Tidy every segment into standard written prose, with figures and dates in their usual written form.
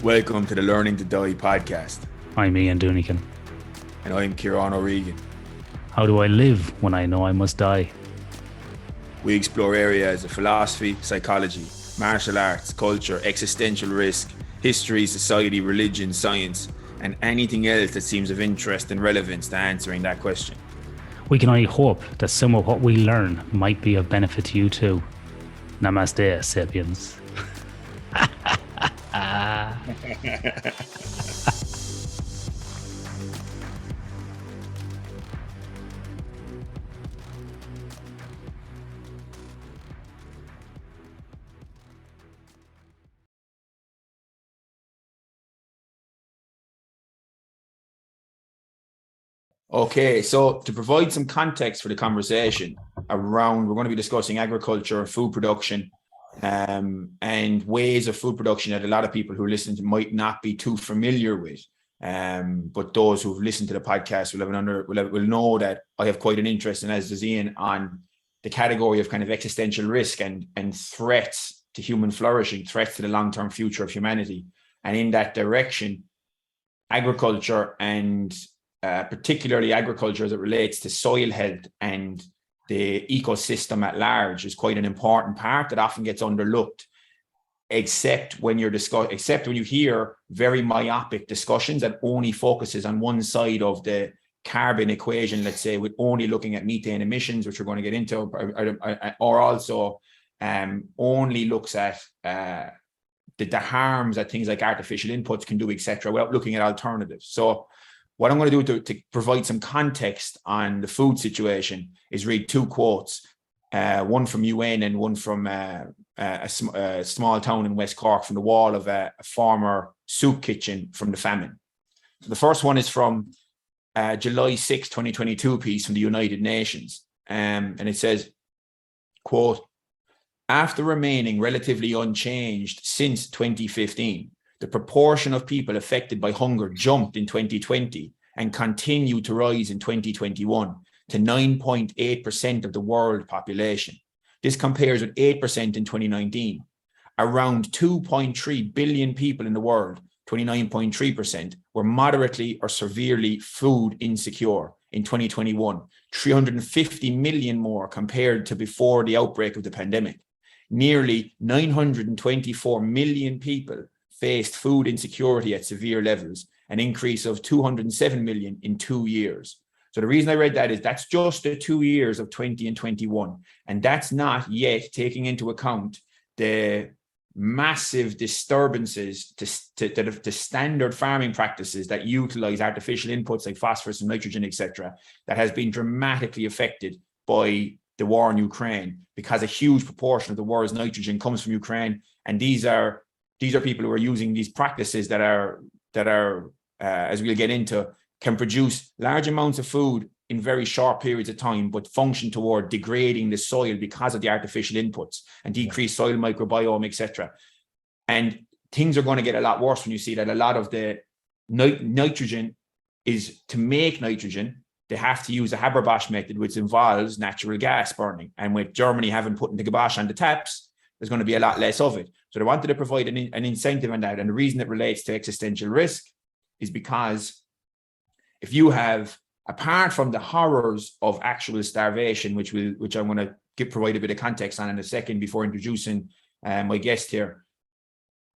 Welcome to the Learning to Die podcast. I'm Ian Dunican. And I'm Ciaran O'Regan. How do I live when I know I must die? We explore areas of philosophy, psychology, martial arts, culture, existential risk, history, society, religion, science, and anything else that seems of interest and relevance to answering that question. We can only hope that some of what we learn might be of benefit to you too. Namaste, sapiens. Okay, so to provide some context for the conversation around, we're going to be discussing agriculture, food production, and ways of food production that a lot of people who listen to might not be too familiar with. But those who've listened to the podcast will know that I have quite an interest, and as does Ian, on the category of kind of existential risk and threats to human flourishing, threats to the long-term future of humanity. And in that direction, agriculture and particularly agriculture as it relates to soil health and the ecosystem at large is quite an important part that often gets underlooked, except when you hear very myopic discussions that only focuses on one side of the carbon equation, let's say, with only looking at methane emissions, which we're going to get into, or also only looks at the harms that things like artificial inputs can do, etc., without looking at alternatives. So what I'm going to do to provide some context on the food situation is read two quotes, one from UN and one from a small town in West Cork, from the wall of a former soup kitchen from the famine. So the first one is from July 6, 2022 piece from the United Nations. And it says, quote, "After remaining relatively unchanged since 2015, the proportion of people affected by hunger jumped in 2020 and continued to rise in 2021 to 9.8% of the world population. This compares with 8% in 2019. Around 2.3 billion people in the world, 29.3%, were moderately or severely food insecure in 2021, 350 million more compared to before the outbreak of the pandemic. Nearly 924 million people faced food insecurity at severe levels, an increase of 207 million in 2 years." So the reason I read that is that's just the 2 years of 20 and 21. And that's not yet taking into account the massive disturbances to standard farming practices that utilize artificial inputs like phosphorus and nitrogen, etc., that has been dramatically affected by the war in Ukraine, because a huge proportion of the world's nitrogen comes from Ukraine. And these are people who are using these practices that are as we'll get into, can produce large amounts of food in very short periods of time, but function toward degrading the soil because of the artificial inputs and decreased soil microbiome, etc. And things are going to get a lot worse when you see that a lot of the nitrogen is, to make nitrogen, they have to use a Haber-Bosch method, which involves natural gas burning. And with Germany having put the kibosh on the taps, there's going to be a lot less of it. So they wanted to provide an incentive on that. And the reason it relates to existential risk is because if you have, apart from the horrors of actual starvation, which I'm going to provide a bit of context on in a second before introducing my guest here,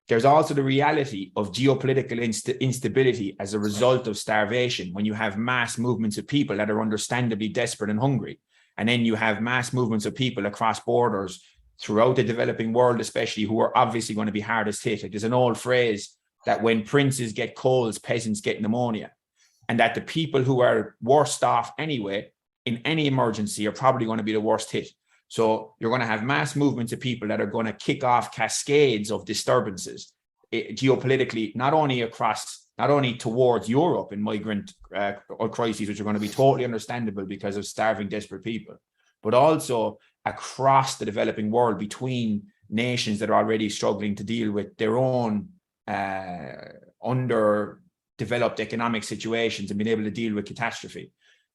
there's also the reality of geopolitical instability as a result of starvation, when you have mass movements of people that are understandably desperate and hungry. And then you have mass movements of people across borders throughout the developing world, especially, who are obviously going to be hardest hit. Like, there's an old phrase that when princes get colds, peasants get pneumonia, and that the people who are worst off anyway in any emergency are probably going to be the worst hit. So you're going to have mass movements of people that are going to kick off cascades of disturbances geopolitically, not only towards Europe in migrant crises, which are going to be totally understandable because of starving, desperate people, but also across the developing world between nations that are already struggling to deal with their own underdeveloped economic situations and being able to deal with catastrophe.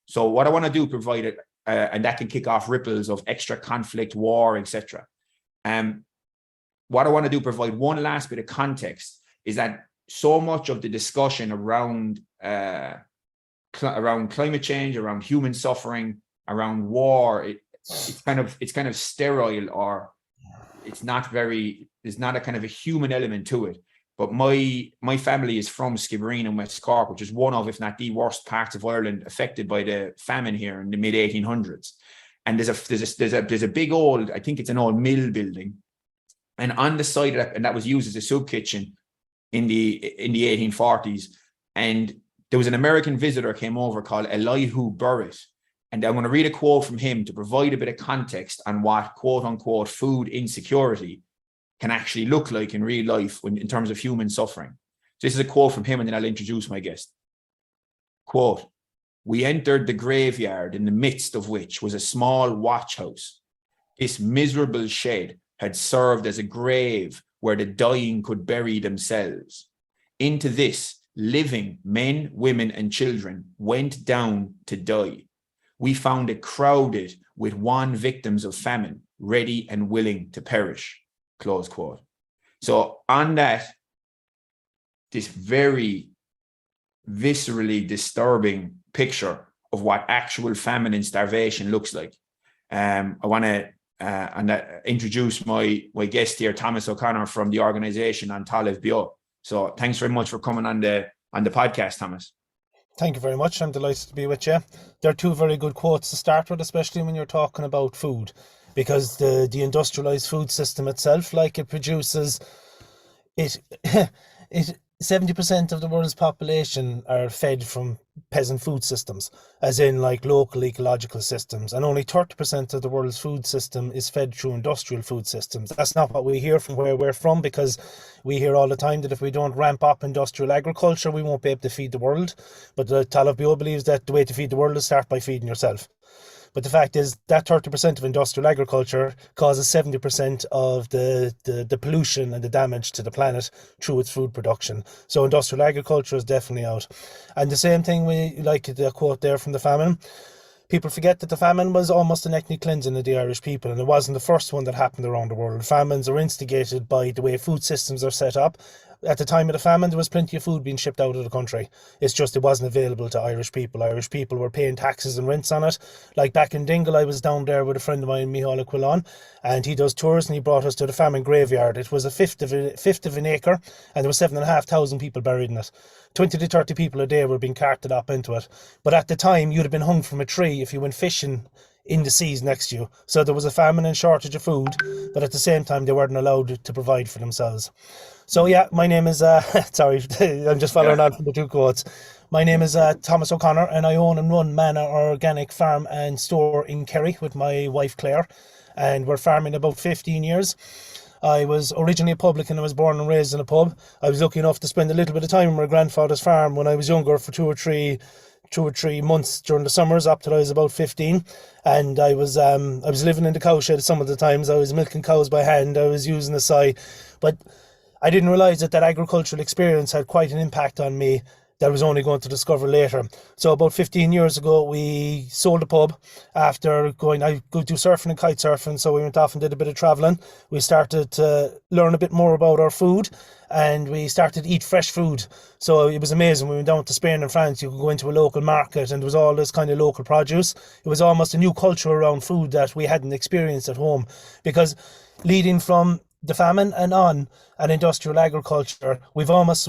So what I want to do, provide it, and that can kick off ripples of extra conflict, war, etc. What I want to do, provide one last bit of context, is that so much of the discussion around around climate change, around human suffering, around war, it's kind of sterile, or there's not a kind of a human element to it. But my family is from Skibbereen in West Cork, which is one of, if not the worst parts of Ireland affected by the famine here in the mid 1800s. And there's a big old, I think it's an old mill building, and on the side of that, and that was used as a soup kitchen in the 1840s. And there was an American visitor came over called Elihu Burritt, and I'm going to read a quote from him to provide a bit of context on what quote unquote food insecurity can actually look like in real life in terms of human suffering. So this is a quote from him, and then I'll introduce my guest. Quote, "We entered the graveyard, in the midst of which was a small watch house. This miserable shed had served as a grave where the dying could bury themselves. Into this, living men, women, and children went down to die. We found it crowded with wan victims of famine, ready and willing to perish." Close quote. So on that, this very viscerally disturbing picture of what actual famine and starvation looks like. I want to introduce my guest here, Thomas O'Connor from the organization anti-livestock. So thanks very much for coming on the podcast, Thomas. Thank you very much. I'm delighted to be with you. There are two very good quotes to start with, especially when you're talking about food, because the industrialized food system itself, like it produces it 70% of the world's population are fed from peasant food systems, as in like local ecological systems, and only 30% of the world's food system is fed through industrial food systems. That's not what we hear from where we're from, because we hear all the time that if we don't ramp up industrial agriculture, we won't be able to feed the world. But the Talamh believes that the way to feed the world is start by feeding yourself. But the fact is that 30% of industrial agriculture causes 70% of the pollution and the damage to the planet through its food production. So industrial agriculture is definitely out. And the same thing, we like the quote there from the famine. People forget that the famine was almost an ethnic cleansing of the Irish people, and it wasn't the first one that happened around the world. Famines are instigated by the way food systems are set up. At the time of the famine, there was plenty of food being shipped out of the country. It's just it wasn't available to Irish people. Irish people were paying taxes and rents on it. Like back in Dingle, I was down there with a friend of mine, Micheál Quillan, and he does tours, and he brought us to the famine graveyard. It was a fifth of an acre, and there were 7,500 people buried in it. 20 to 30 people a day were being carted up into it. But at the time, you'd have been hung from a tree if you went fishing in the seas next to you. So there was a famine and shortage of food, but at the same time, they weren't allowed to provide for themselves. So yeah, my name is, sorry, I'm just following on from the two quotes. My name is Thomas O'Connor, and I own and run Manor Organic Farm and Store in Kerry with my wife Claire, and we're farming about 15 years. I was originally a publican. I was born and raised in a pub. I was lucky enough to spend a little bit of time on my grandfather's farm when I was younger for two or three months during the summers up till I was about 15, and I was living in the cowshed some of the times. I was milking cows by hand. I was using a sow, but I didn't realise that agricultural experience had quite an impact on me that I was only going to discover later. So about 15 years ago, we sold the pub after I go do surfing and kite surfing, so we went off and did a bit of travelling. We started to learn a bit more about our food, and we started to eat fresh food. So it was amazing. We went down to Spain and France. You could go into a local market, and there was all this kind of local produce. It was almost a new culture around food that we hadn't experienced at home, because leading from the famine and on and industrial agriculture, we've almost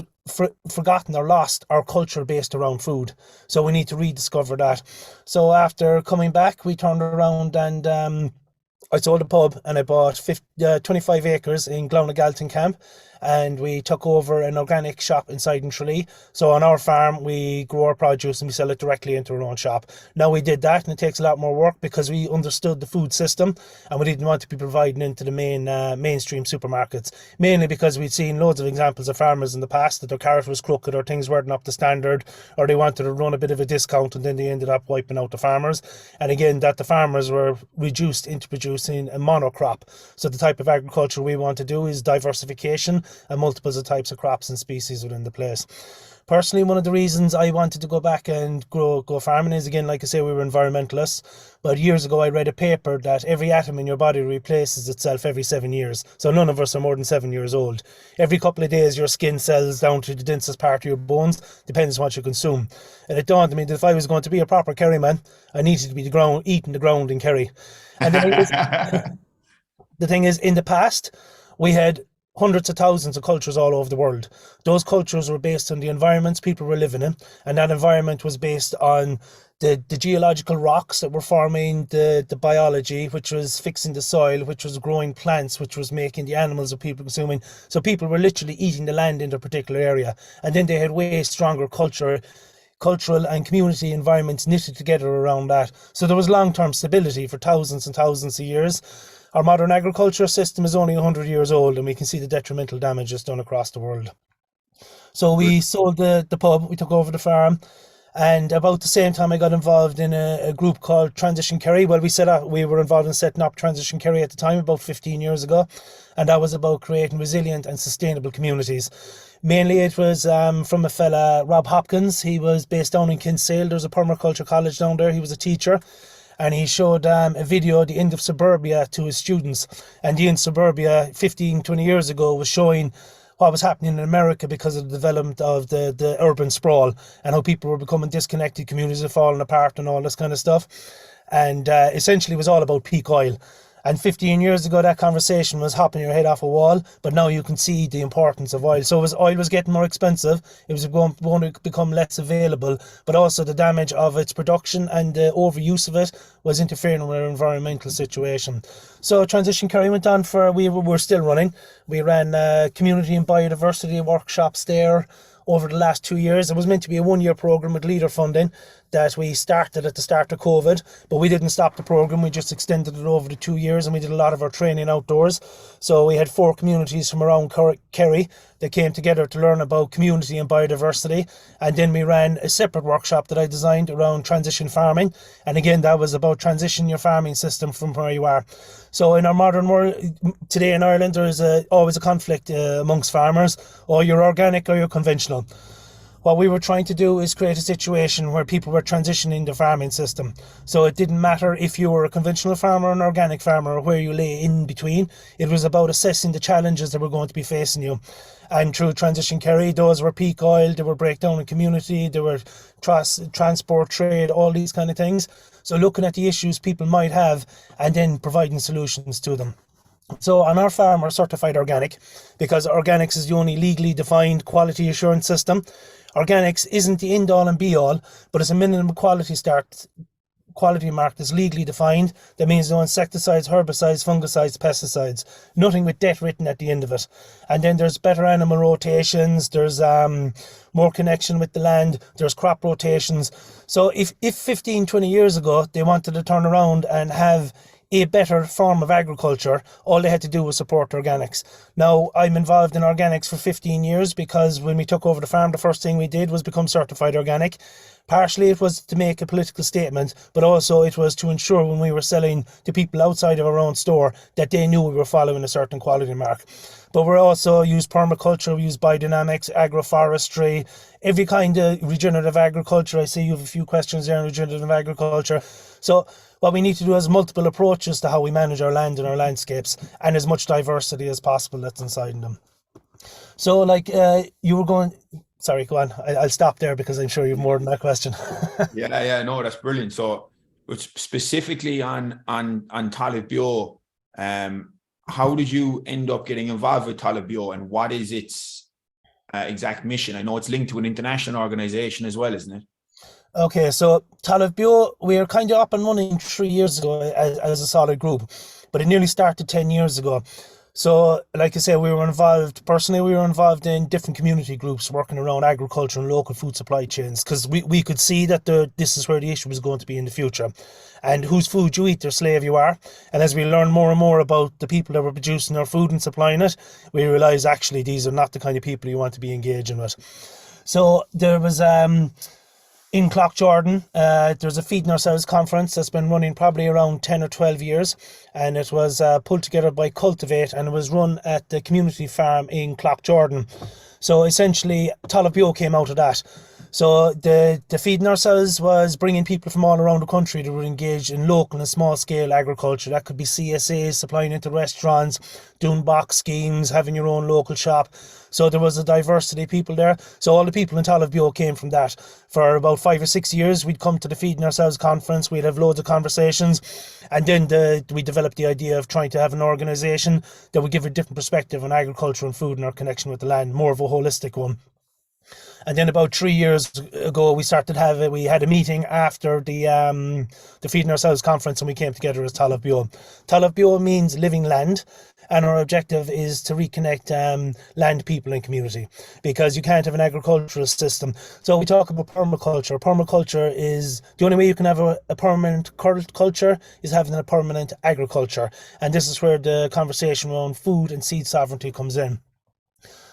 forgotten or lost our culture based around food. So we need to rediscover that. So after coming back, we turned around and I sold a pub, and I bought 25 acres in Galton Camp, and we took over an organic shop inside in Tralee. So on our farm, we grow our produce and we sell it directly into our own shop. Now we did that, and it takes a lot more work because we understood the food system, and we didn't want to be providing into the mainstream supermarkets, mainly because we'd seen loads of examples of farmers in the past that their carrot was crooked, or things weren't up to standard, or they wanted to run a bit of a discount, and then they ended up wiping out the farmers. And again, that the farmers were reduced into producing a monocrop. So the type of agriculture we want to do is diversification and multiples of types of crops and species within the place. Personally, one of the reasons I wanted to go back and go farming is, again, like I say, we were environmentalists. But years ago, I read a paper that every atom in your body replaces itself every 7 years. So none of us are more than 7 years old. Every couple of days, your skin cells down to the densest part of your bones, depends on what you consume. And it dawned on me that if I was going to be a proper Kerry man, I needed to be eating the ground in Kerry. And the thing is, in the past, we had hundreds of thousands of cultures all over the world. Those cultures were based on the environments people were living in, and that environment was based on the geological rocks that were forming the biology, which was fixing the soil, which was growing plants, which was making the animals that people were consuming. So people were literally eating the land in their particular area. And then they had way stronger cultural and community environments knitted together around that. So there was long-term stability for thousands and thousands of years. Our modern agriculture system is only 100 years old, and we can see the detrimental damage it's done across the world. So we sold the pub, we took over the farm, and about the same time I got involved in a group called Transition Kerry. Well, we were involved in setting up Transition Kerry at the time, about 15 years ago, and that was about creating resilient and sustainable communities. Mainly it was from a fella, Rob Hopkins. He was based down in Kinsale. There's a permaculture college down there. He was a teacher. And he showed a video, The End of Suburbia, to his students. And The End of Suburbia, 15, 20 years ago, was showing what was happening in America because of the development of the urban sprawl and how people were becoming disconnected, communities are falling apart and all this kind of stuff. And essentially it was all about peak oil. And 15 years ago, that conversation was hopping your head off a wall, but now you can see the importance of oil. So as oil was getting more expensive, it was going to become less available, but also the damage of its production and the overuse of it was interfering with our environmental situation. So Transition Kerry went on we're still running. We ran community and biodiversity workshops there over the last 2 years. It was meant to be a 1-year program with leader funding that we started at the start of COVID, but we didn't stop the program. We just extended it over the 2 years, and we did a lot of our training outdoors. So we had 4 communities from around Kerry that came together to learn about community and biodiversity. And then we ran a separate workshop that I designed around transition farming. And again, that was about transitioning your farming system from where you are. So in our modern world today in Ireland, there is always a conflict amongst farmers, or you're organic or you're conventional. What we were trying to do is create a situation where people were transitioning the farming system. So it didn't matter if you were a conventional farmer or an organic farmer or where you lay in between. It was about assessing the challenges that were going to be facing you. And through Transition Kerry, those were peak oil, there were breakdown in community, there were transport, trade, all these kind of things. So looking at the issues people might have and then providing solutions to them. So on our farm, we're certified organic because organics is the only legally defined quality assurance system. Organics isn't the end all and be all, but it's a minimum quality mark that's legally defined. That means no insecticides, herbicides, fungicides, pesticides, nothing with death written at the end of it. And then there's better animal rotations, there's more connection with the land, there's crop rotations. So if 15, 20 years ago, they wanted to turn around and have a better form of agriculture, all they had to do was support organics. Now, I'm involved in organics for 15 years because when we took over the farm, the first thing we did was become certified organic. Partially it was to make a political statement, but also it was to ensure when we were selling to people outside of our own store that they knew we were following a certain quality mark. But we also use permaculture, we use biodynamics, agroforestry, every kind of regenerative agriculture. I see you have a few questions there on regenerative agriculture. So what we need to do is multiple approaches to how we manage our land and our landscapes, and as much diversity as possible that's inside them. So like you were going... Sorry, go on. I'll stop there because I'm sure you have more than that question. Yeah, no, that's brilliant. So, specifically on Talamh Bio, how did you end up getting involved with Talamh Bio, and what is its exact mission? I know it's linked to an international organization as well, isn't it? Okay, so Talamh Bio, we are kind of up and running 3 years ago as a solid group, but it nearly started 10 years ago. So, like I say, we were involved in different community groups working around agriculture and local food supply chains, because we could see that this is where the issue was going to be in the future. And whose food you eat, their slave you are. And as we learn more and more about the people that were producing our food and supplying it, we realise actually these are not the kind of people you want to be engaging with. So there was... in Cloughjordan. There's a Feeding Ourselves conference that's been running probably around 10 or 12 years, and it was pulled together by Cultivate, and it was run at the community farm in Cloughjordan. So essentially, Talamh came out of that. So the Feeding Ourselves was bringing people from all around the country that were engaged in local and small scale agriculture. That could be CSAs, supplying into restaurants, doing box schemes, having your own local shop. So there was a diversity of people there. So all the people in Talamh came from that. For about 5 or 6 years, we'd come to the Feeding Ourselves conference. We'd have loads of conversations. And then we developed the idea of trying to have an organisation that would give a different perspective on agriculture and food and our connection with the land, more of a holistic one. And then about 3 years ago, we had a meeting after the Feeding Ourselves conference, and we came together as Talamh. Talamh means living land, and our objective is to reconnect land, people and community, because you can't have an agricultural system. So we talk about permaculture. Permaculture is the only way you can have a permanent culture is having a permanent agriculture. And this is where the conversation around food and seed sovereignty comes in.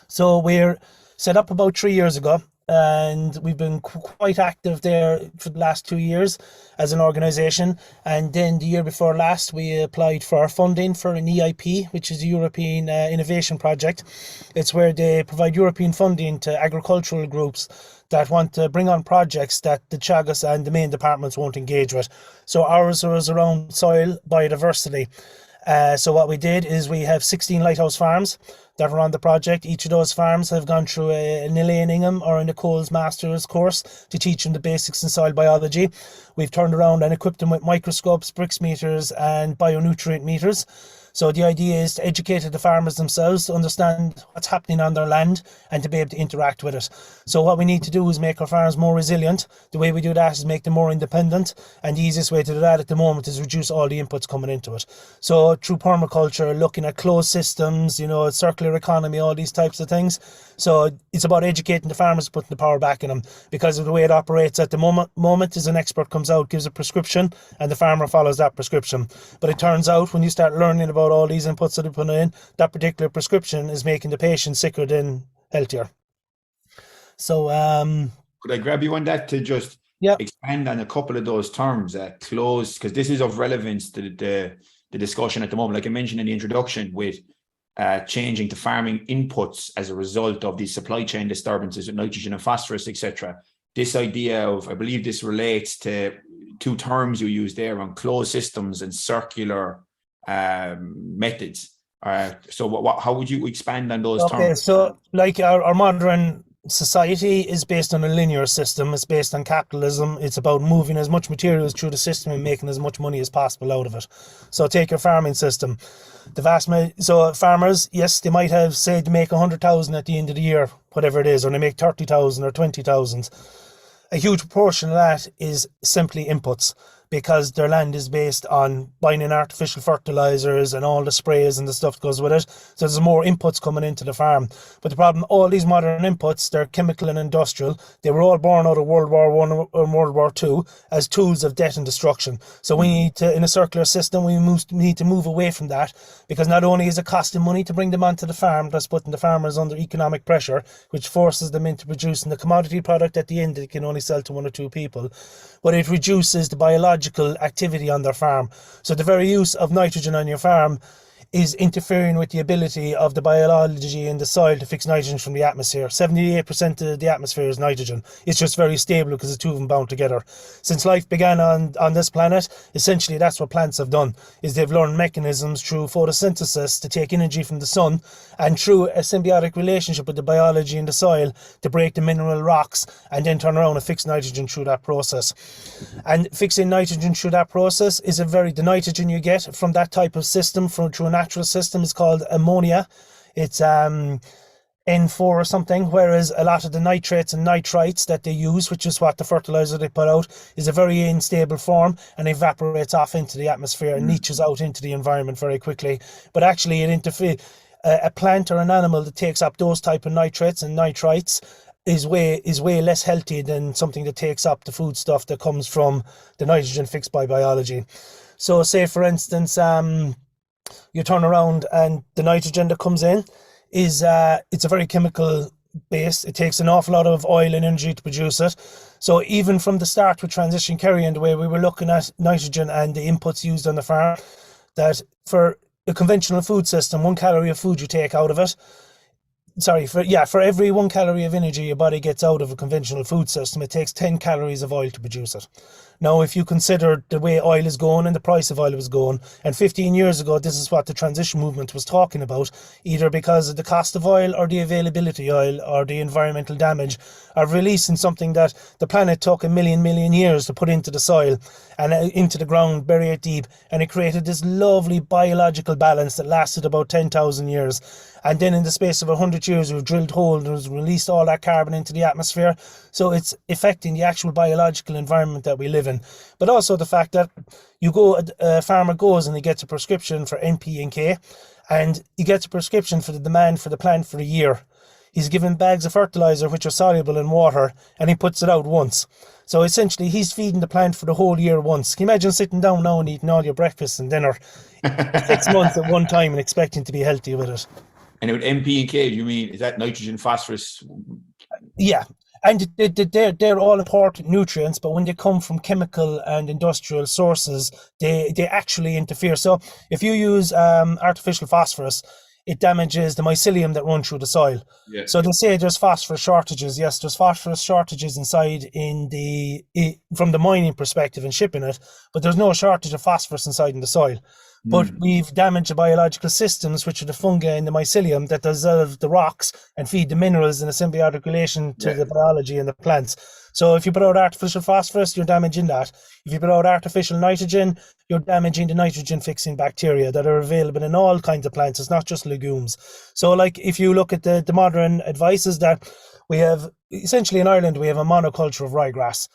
So we're set up about 3 years ago, and we've been quite active there for the last 2 years as an organisation. And then the year before last, we applied for funding for an EIP, which is a European Innovation Project. It's where they provide European funding to agricultural groups that want to bring on projects that the Teagasc and the main departments won't engage with. So ours was around soil biodiversity. So what we did is we have 16 lighthouse farms that are on the project. Each of those farms have gone through an Elaine Ingham or a Nicole's Master's course to teach them the basics in soil biology. We've turned around and equipped them with microscopes, Brix meters and bionutrient meters. So the idea is to educate the farmers themselves to understand what's happening on their land and to be able to interact with it. So what we need to do is make our farms more resilient. The way we do that is make them more independent, and the easiest way to do that at the moment is reduce all the inputs coming into it. So through permaculture, looking at closed systems, circular economy, all these types of things. So it's about educating the farmers, putting the power back in them, because of the way it operates at the moment is an expert comes out, gives a prescription, and the farmer follows that prescription. But it turns out when you start learning about all these inputs that are put in, that particular prescription is making the patient sicker than healthier. So could I grab you on that to just expand on a couple of those terms, close, because this is of relevance to the discussion at the moment. Like I mentioned in the introduction, with changing to farming inputs as a result of these supply chain disturbances with nitrogen and phosphorus, etc. This idea of, I believe this relates to two terms you use there on closed systems and circular methods. So how would you expand on those terms? Okay, so like our modern society is based on a linear system. It's based on capitalism. It's about moving as much materials through the system and making as much money as possible out of it. So take your farming system. So farmers, yes, they might have said they make 100,000 at the end of the year, whatever it is, or they make 30,000 or 20,000. A huge proportion of that is simply inputs, because their land is based on buying in artificial fertilizers and all the sprays and the stuff that goes with it. So there's more inputs coming into the farm. But the problem, all these modern inputs, they're chemical and industrial. They were all born out of World War I and World War II as tools of death and destruction. So we need to, in a circular system, we need to move away from that, because not only is it costing money to bring them onto the farm, that's putting the farmers under economic pressure, which forces them into producing the commodity product at the end that they can only sell to one or two people, but it reduces the biological activity on their farm. So the very use of nitrogen on your farm is interfering with the ability of the biology in the soil to fix nitrogen from the atmosphere. 78% of the atmosphere is nitrogen. It's just very stable because the two of them bound together. Since life began on this planet, essentially that's what plants have done, is they've learned mechanisms through photosynthesis to take energy from the sun, and through a symbiotic relationship with the biology in the soil to break the mineral rocks and then turn around and fix nitrogen through that process. And fixing nitrogen through that process is the nitrogen you get from that type of system through a natural system is called ammonia. It's N4 or something, whereas a lot of the nitrates and nitrites that they use, which is what the fertilizer they put out, is a very unstable form and evaporates off into the atmosphere and leaches out into the environment very quickly. But actually it interferes. A plant or an animal that takes up those type of nitrates and nitrites is way less healthy than something that takes up the food stuff that comes from the nitrogen fixed by biology. So say for instance, you turn around and the nitrogen that comes in is it's a very chemical based. It takes an awful lot of oil and energy to produce it. So even from the start with transition Kerry and the way we were looking at nitrogen and the inputs used on the farm, that for a conventional food system, 1 calorie of food you take out of it, for every 1 calorie of energy your body gets out of a conventional food system, it takes 10 calories of oil to produce it. Now, if you consider the way oil is going and the price of oil was going, and 15 years ago, this is what the transition movement was talking about, either because of the cost of oil or the availability of oil or the environmental damage of releasing something that the planet took a million years to put into the soil and into the ground, bury it deep, and it created this lovely biological balance that lasted about 10,000 years. And then in the space of 100 years, we've drilled holes and released all that carbon into the atmosphere. So it's affecting the actual biological environment that we live in. But also the fact that a farmer goes and he gets a prescription for NP and K, and he gets a prescription for the demand for the plant for a year. He's given bags of fertilizer which are soluble in water, and he puts it out once. So essentially, he's feeding the plant for the whole year once. Can you imagine sitting down now and eating all your breakfast and dinner 6 months at one time and expecting to be healthy with it? And with NP and K, you mean, is that nitrogen, phosphorus? Yeah, and they're all important nutrients, but when they come from chemical and industrial sources, they actually interfere. So if you use artificial phosphorus, it damages the mycelium that run through the soil. Yeah. So they say there's phosphorus shortages. Yes, there's phosphorus shortages inside from the mining perspective and shipping it, but there's no shortage of phosphorus inside in the soil. But we've damaged the biological systems, which are the fungi and the mycelium that dissolve the rocks and feed the minerals in a symbiotic relation to the biology and the plants. So if you put out artificial phosphorus, you're damaging that. If you put out artificial nitrogen, you're damaging the nitrogen-fixing bacteria that are available in all kinds of plants. It's not just legumes. So like if you look at the modern advices that we have, essentially in Ireland, we have a monoculture of ryegrass.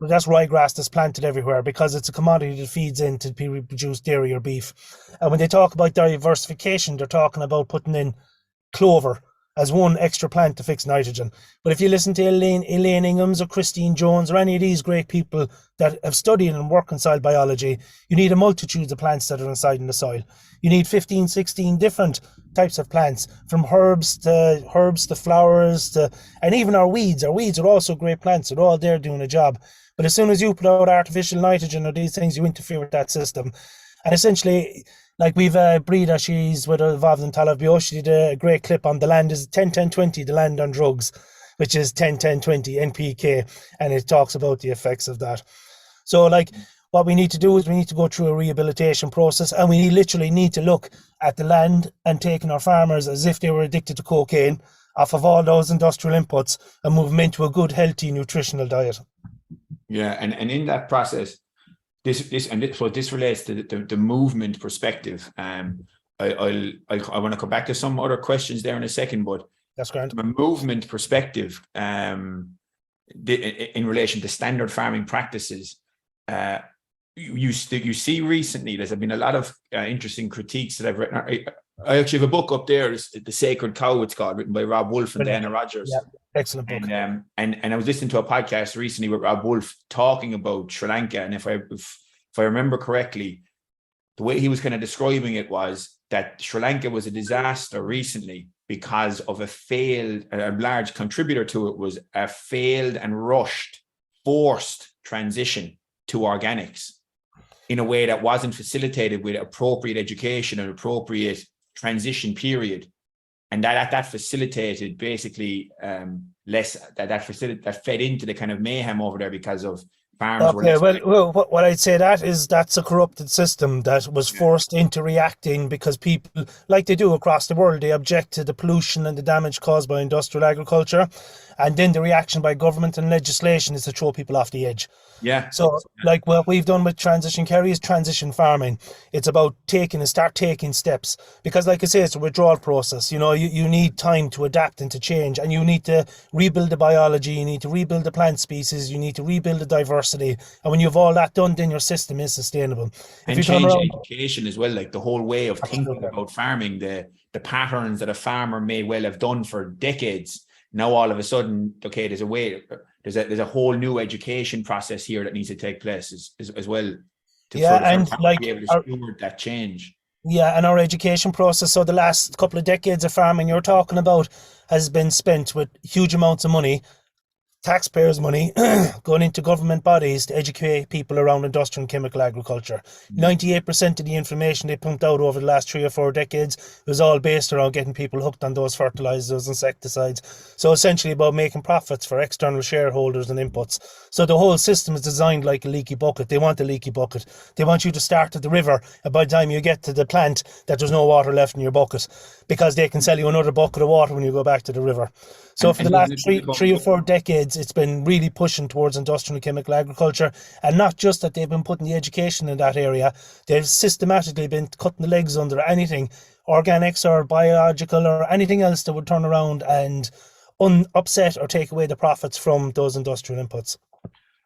That's ryegrass that's planted everywhere because it's a commodity that feeds in to produce dairy or beef. And when they talk about diversification, they're talking about putting in clover as one extra plant to fix nitrogen. But if you listen to Elaine Inghams or Christine Jones or any of these great people that have studied and work in soil biology, you need a multitude of plants that are inside in the soil. You need 15, 16 different types of plants, from herbs to flowers and even our weeds. Our weeds are also great plants. They're all there doing a job. But as soon as you put out artificial nitrogen or these things, you interfere with that system. And essentially, like we've a breeder, she's involved in Talamh. She did a great clip on the land is 10-10-20, the land on drugs, which is 10-10-20 NPK, and it talks about the effects of that. So like what we need to do is we need to go through a rehabilitation process, and we literally need to look at the land and taking our farmers as if they were addicted to cocaine off of all those industrial inputs and move them into a good, healthy, nutritional diet. Yeah, and in that process, this relates to the movement perspective. I want to come back to some other questions there in a second, but that's great. From a movement perspective, in relation to standard farming practices, you see recently there's been a lot of interesting critiques that I've written. I actually have a book up there, The Sacred Cow, it's called, written by Rob Wolf and Dana Rogers. Yeah, excellent book. And I was listening to a podcast recently with Rob Wolf talking about Sri Lanka, and if I remember correctly, the way he was kind of describing it was that Sri Lanka was a disaster recently because of a large contributor to it was a failed and forced transition to organics in a way that wasn't facilitated with appropriate education and appropriate transition period, and that facilitated basically that fed into the kind of mayhem over there because of farms. Okay, well, what I'd say that's a corrupted system that was forced into reacting because people, like they do across the world, they object to the pollution and the damage caused by industrial agriculture, and then the reaction by government and legislation is to throw people off the edge. Yeah. So like what we've done with Transition Kerry is transition farming. It's about start taking steps, because like I say, it's a withdrawal process. You know, you need time to adapt and to change, and you need to rebuild the biology, you need to rebuild the plant species, you need to rebuild the diversity. And when you have all that done, then your system is sustainable. And change education as well, like the whole way of thinking about farming, the patterns that a farmer may well have done for decades. Now all of a sudden, okay, there's a whole new education process here that needs to take place as well to be able to steward that change. Yeah, and our education process. So the last couple of decades of farming you're talking about has been spent with huge amounts of money, taxpayers' money, going into government bodies to educate people around industrial and chemical agriculture. 98% of the information they pumped out over the last 3 or 4 decades was all based around getting people hooked on those fertilizers, insecticides. So essentially about making profits for external shareholders and inputs. So the whole system is designed like a leaky bucket. They want a leaky bucket. They want you to start at the river, and by the time you get to the plant, that there's no water left in your bucket, because they can sell you another bucket of water when you go back to the river. So for the last 3 or 4 decades, it's been really pushing towards industrial and chemical agriculture. And not just that they've been putting the education in that area, they've systematically been cutting the legs under anything, organics or biological or anything else that would turn around and upset or take away the profits from those industrial inputs.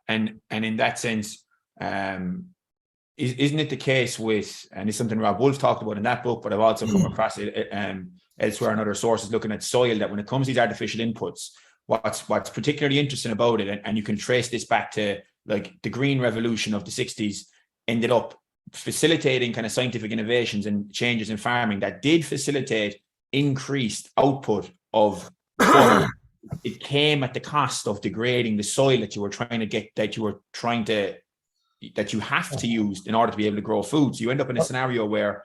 And in that sense, isn't it the case with, and it's something Rob Wolf talked about in that book, but I've also come across it elsewhere in other sources looking at soil, that when it comes to these artificial inputs, what's particularly interesting about it, and you can trace this back to like the green revolution of the 60s, ended up facilitating kind of scientific innovations and changes in farming that did facilitate increased output of farming. It came at the cost of degrading the soil that you were trying to get, that you have to use in order to be able to grow food. So you end up in a scenario where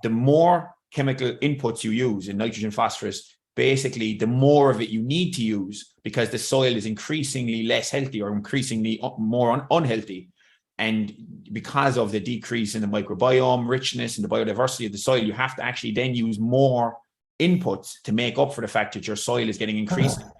the more chemical inputs you use in nitrogen, phosphorus, basically the more of it you need to use, because the soil is increasingly less healthy or increasingly more unhealthy. And because of the decrease in the microbiome richness and the biodiversity of the soil, you have to actually then use more inputs to make up for the fact that your soil is getting increasingly.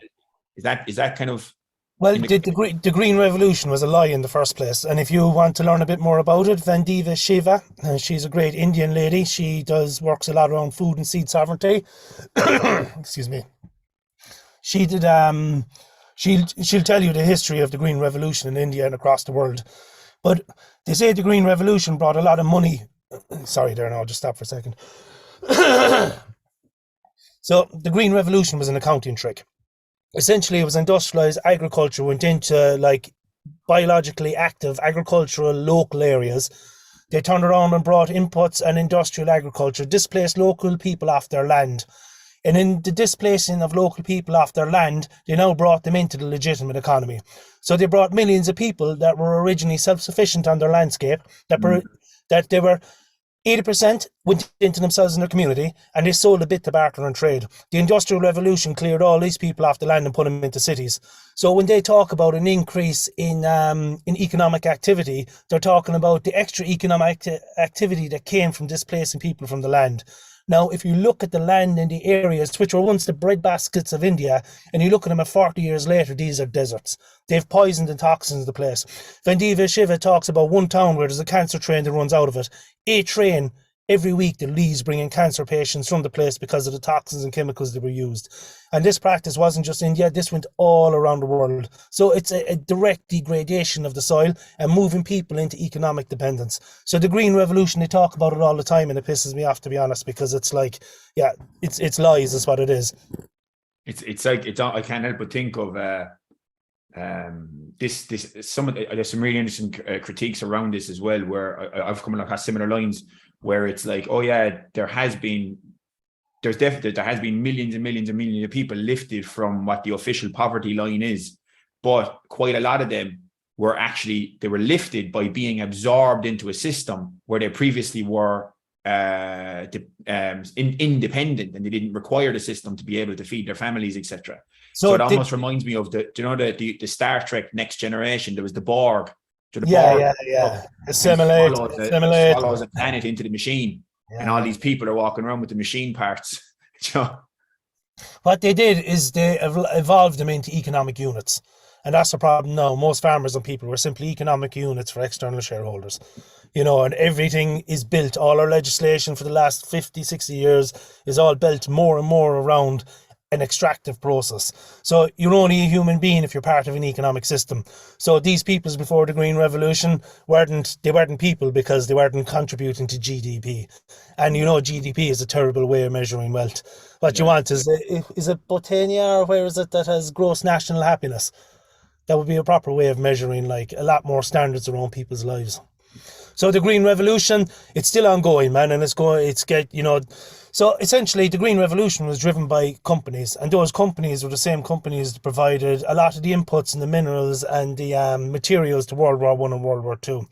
Is that kind of... Well, the Green Revolution was a lie in the first place. And if you want to learn a bit more about it, Vandana Shiva, she's a great Indian lady. She works a lot around food and seed sovereignty. Excuse me. She did, she'll tell you the history of the Green Revolution in India and across the world. But they say the Green Revolution brought a lot of money. Sorry there, now I'll just stop for a second. So the Green Revolution was an accounting trick. Essentially, it was industrialized agriculture, went into like biologically active agricultural local areas. They turned around and brought inputs and industrial agriculture, displaced local people off their land. And in the displacing of local people off their land, they now brought them into the legitimate economy. So they brought millions of people that were originally self-sufficient on their landscape, that they were 80% went into themselves and their community, and they sold a bit to barter and trade. The Industrial Revolution cleared all these people off the land and put them into cities. So when they talk about an increase in economic activity, they're talking about the extra economic activity that came from displacing people from the land. Now, if you look at the land in the areas which were once the breadbaskets of India, and you look at them at 40 years later, these are deserts. They've poisoned and toxins the place. Vandana Shiva talks about one town where there's a cancer train that runs out of it. A train every week that leaves bringing cancer patients from the place because of the toxins and chemicals that were used. And this practice wasn't just India, this went all around the world. So it's a direct degradation of the soil and moving people into economic dependence. So the Green Revolution, they talk about it all the time, and it pisses me off, to be honest, because it's like, yeah, it's lies is what it is. It's like, I can't help but think of there's some really interesting critiques around this as well, where I've come across similar lines, where it's like, oh yeah, there has been millions and millions and millions of people lifted from what the official poverty line is, but quite a lot of them were lifted by being absorbed into a system where they previously were independent, and they didn't require the system to be able to feed their families, etc. So it almost reminds me of the Star Trek Next Generation. There was the Borg. Assimilate. Swallows a planet into the machine, and all these people are walking around with the machine parts. What they did is they evolved them into economic units. And that's the problem now. Most farmers and people were simply economic units for external shareholders. And everything is built. All our legislation for the last 50, 60 years is all built more and more around an extractive process. So you're only a human being if you're part of an economic system. So these peoples before the Green Revolution weren't people because they weren't contributing to GDP. And GDP is a terrible way of measuring wealth. What you want is it Botania, or where is it, that has gross national happiness? That would be a proper way of measuring, like, a lot more standards around people's lives. So the Green Revolution, it's still ongoing, man, and so essentially the Green Revolution was driven by companies, and those companies were the same companies that provided a lot of the inputs and the minerals and the materials to World War I and World War II.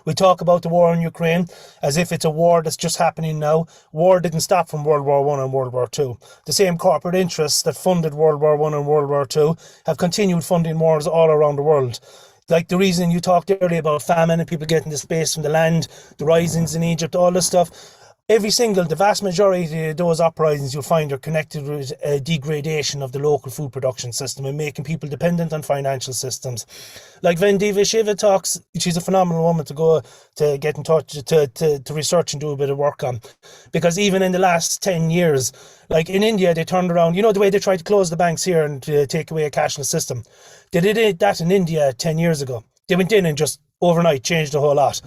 We talk about the war in Ukraine as if it's a war that's just happening now. War didn't stop from World War I and World War II. The same corporate interests that funded World War I and World War II have continued funding wars all around the world. Like the reason you talked earlier about famine and people getting displaced from the land, the risings in Egypt, all this stuff. The vast majority of those uprisings you'll find are connected with a degradation of the local food production system and making people dependent on financial systems. Like Vandana Shiva talks, she's a phenomenal woman to go to get in touch, to research and do a bit of work on. Because even in the last 10 years, like in India, they turned around, you know, the way they tried to close the banks here and take away a cashless system. They did that in India 10 years ago. They went in and just overnight changed the whole lot.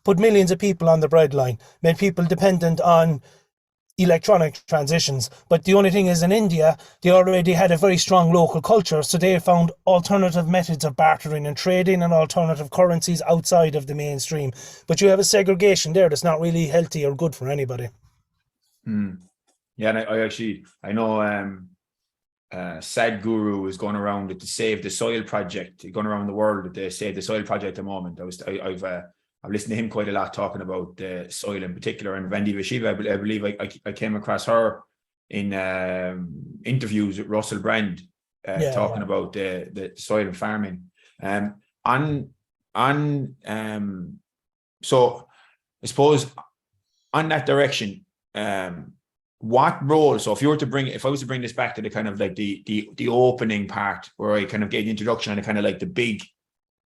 Put millions of people on the breadline, made people dependent on electronic transitions. But the only thing is, in India, they already had a very strong local culture, so they found alternative methods of bartering and trading and alternative currencies outside of the mainstream. But you have a segregation there that's not really healthy or good for anybody. Yeah, and I know Sadhguru is going around with the Save the Soil project, going around the world with the Save the Soil project at the moment. I've listened to him quite a lot talking about the soil in particular, and Vandana Shiva, I believe I came across her in interviews with Russell Brand talking about the soil and farming. So I suppose on that direction, what role? So if I was to bring this back to the kind of like the opening part where I kind of gave the introduction and the kind of like the big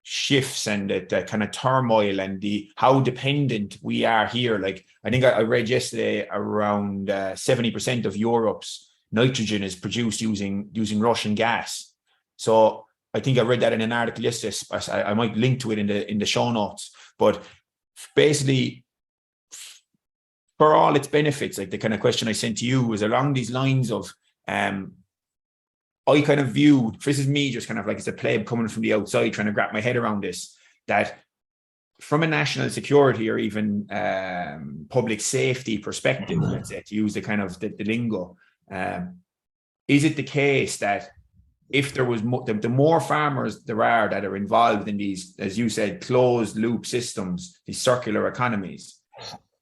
shifts and the kind of turmoil and how dependent we are here. Like I think I read yesterday around 70% of Europe's nitrogen is produced using Russian gas. So I think I read that in an article yesterday. I might link to it in the show notes. But basically, for all its benefits, like the kind of question I sent to you was along these lines of I kind of viewed, this is me just kind of like as a plebe coming from the outside trying to wrap my head around this, that from a national security or even public safety perspective, let's say, to use the kind of the lingo, is it the case that if there was the more farmers there are that are involved in these, as you said, closed loop systems, these circular economies,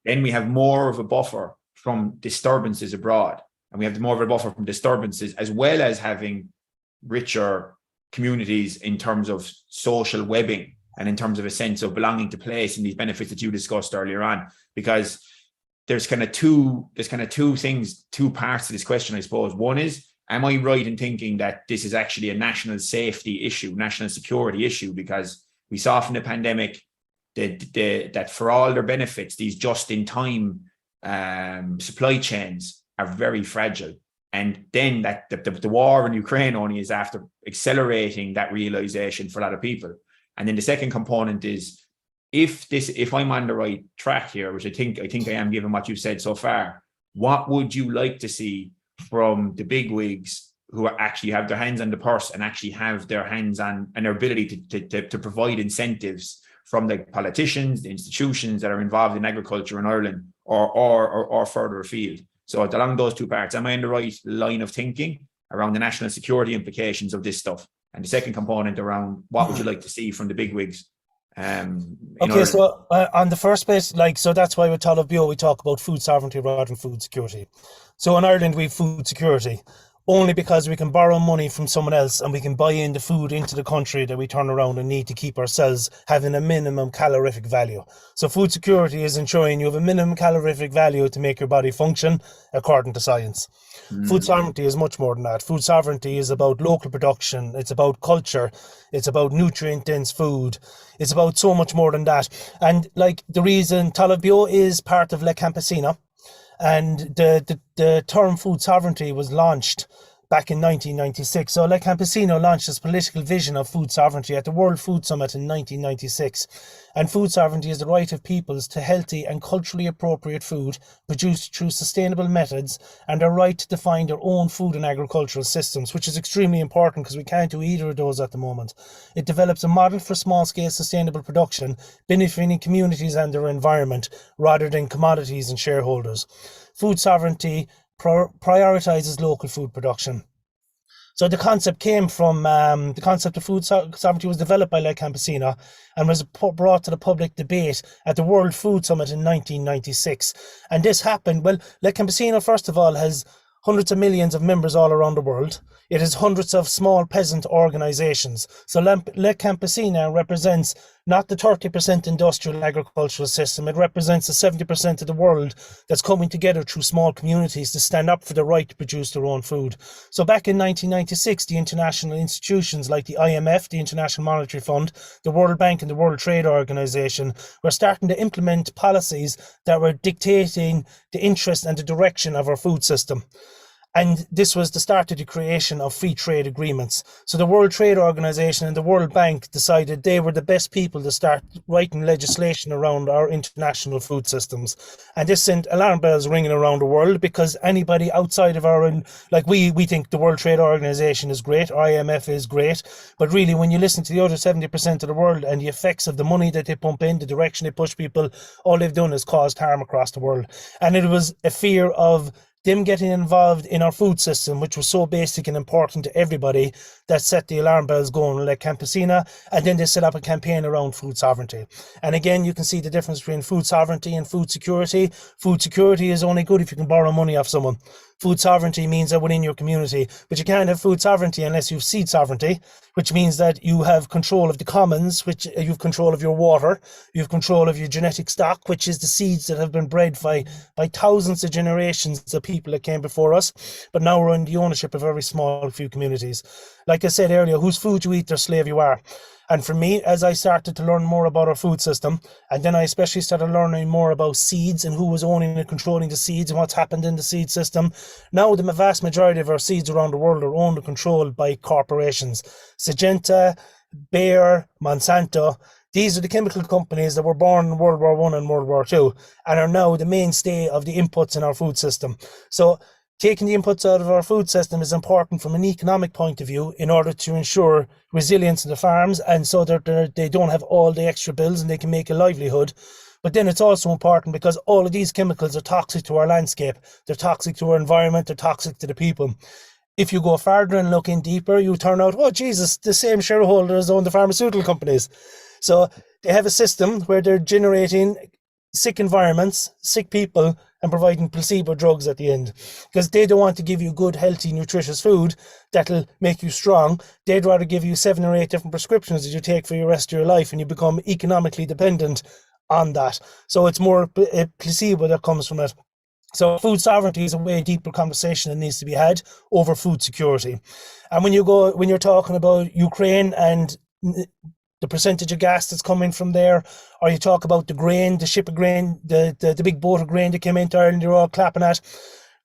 then we have more of a buffer from disturbances abroad. And we have more of a buffer from disturbances, as well as having richer communities in terms of social webbing and in terms of a sense of belonging to place and these benefits that you discussed earlier on. Because there's kind of two parts to this question, I suppose. One is, am I right in thinking that this is actually a national safety issue, national security issue? Because we saw from the pandemic that for all their benefits, these just-in-time supply chains are very fragile. And then that the war in Ukraine only is after accelerating that realization for a lot of people. And then the second component is, if I'm on the right track here, which I think I am given what you've said so far, what would you like to see from the bigwigs who actually have their hands on the purse and actually have their hands on and their ability to provide incentives from the politicians, the institutions that are involved in agriculture in Ireland or further afield? So along those two parts, am I in the right line of thinking around the national security implications of this stuff? And the second component around what would you like to see from the bigwigs? So on the first place, so that's why with Talamh we talk about food sovereignty rather than food security. So in Ireland, we have food security only because we can borrow money from someone else and we can buy in the food into the country that we turn around and need to keep ourselves having a minimum calorific value. So food security is ensuring you have a minimum calorific value to make your body function according to science. Food sovereignty is much more than that. Food sovereignty is about local production. It's about culture. It's about nutrient dense food. It's about so much more than that. And like the reason Talamh is part of Le Campesina, and the term food sovereignty was launched back in 1996. So Le Campesino launched its political vision of food sovereignty at the World Food Summit in 1996. And food sovereignty is the right of peoples to healthy and culturally appropriate food produced through sustainable methods, and their right to define their own food and agricultural systems, which is extremely important because we can't do either of those at the moment. It develops a model for small-scale sustainable production, benefiting communities and their environment, rather than commodities and shareholders. Food sovereignty prioritizes local food production. So the concept came from, the concept of food sovereignty was developed by Le Campesino and was brought to the public debate at the World Food Summit in 1996. And this happened, well, Le Campesino, first of all, has hundreds of millions of members all around the world. It has hundreds of small peasant organizations. So Le Campesino represents not the 30% industrial agricultural system, it represents the 70% of the world that's coming together through small communities to stand up for the right to produce their own food. So back in 1996, the international institutions like the IMF, the International Monetary Fund, the World Bank and the World Trade Organization were starting to implement policies that were dictating the interest and the direction of our food system. And this was the start of the creation of free trade agreements. So the World Trade Organization and the World Bank decided they were the best people to start writing legislation around our international food systems. And this sent alarm bells ringing around the world, because anybody outside of our, like we think the World Trade Organization is great, IMF is great, but really when you listen to the other 70% of the world and the effects of the money that they pump in, the direction they push people, all they've done is caused harm across the world. And it was a fear of them getting involved in our food system, which was so basic and important to everybody, that set the alarm bells going like Campesina, and then they set up a campaign around food sovereignty. And again, you can see the difference between food sovereignty and food security. Food security is only good if you can borrow money off someone. Food sovereignty means that within your community, but you can't have food sovereignty unless you have seed sovereignty, which means that you have control of the commons, which you have control of your water, you have control of your genetic stock, which is the seeds that have been bred by thousands of generations of people that came before us, but now we're in the ownership of very small few communities. Like I said earlier, whose food you eat, their slave you are. And for me, as I started to learn more about our food system, and then I especially started learning more about seeds and who was owning and controlling the seeds and what's happened in the seed system, now the vast majority of our seeds around the world are owned and controlled by corporations. Syngenta, Bayer, Monsanto. These are the chemical companies that were born in World War I and World War II and are now the mainstay of the inputs in our food system. So taking the inputs out of our food system is important from an economic point of view in order to ensure resilience in the farms, and so that they don't have all the extra bills and they can make a livelihood. But then it's also important because all of these chemicals are toxic to our landscape, they're toxic to our environment, they're toxic to the people. If you go farther and look in deeper, you turn out, oh Jesus, the same shareholders own the pharmaceutical companies. So they have a system where they're generating sick environments, sick people, and providing placebo drugs at the end, because they don't want to give you good, healthy, nutritious food that'll make you strong. They'd rather give you 7 or 8 different prescriptions that you take for your rest of your life, and you become economically dependent on that. So it's more a placebo that comes from it. So food sovereignty is a way deeper conversation that needs to be had over food security. And when you're talking about Ukraine and the percentage of gas that's coming from there, or you talk about the grain, the ship of grain, the big boat of grain that came into Ireland, you're all clapping at,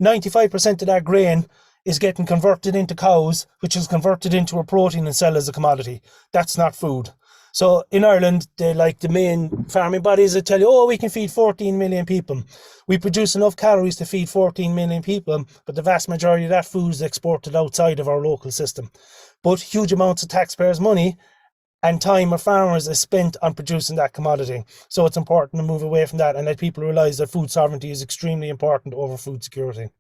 95% of that grain is getting converted into cows, which is converted into a protein and sell as a commodity. That's not food. So in Ireland, the main farming bodies that tell you, oh, we can feed 14 million people. We produce enough calories to feed 14 million people, but the vast majority of that food is exported outside of our local system. But huge amounts of taxpayers' money and time of farmers is spent on producing that commodity. So it's important to move away from that and let people realize that food sovereignty is extremely important over food security.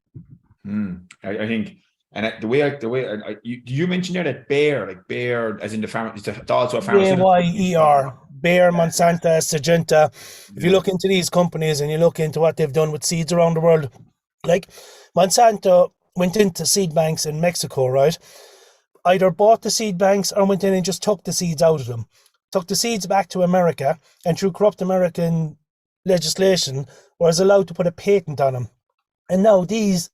I think, and you mentioned there that Bayer, as in the farm, it's also a pharmaceutical. Bayer, Bayer, Monsanto, Syngenta. If you look into these companies and you look into what they've done with seeds around the world, like Monsanto went into seed banks in Mexico, right? Either bought the seed banks or went in and just took the seeds out of them, took the seeds back to America, and through corrupt American legislation was allowed to put a patent on them. And now these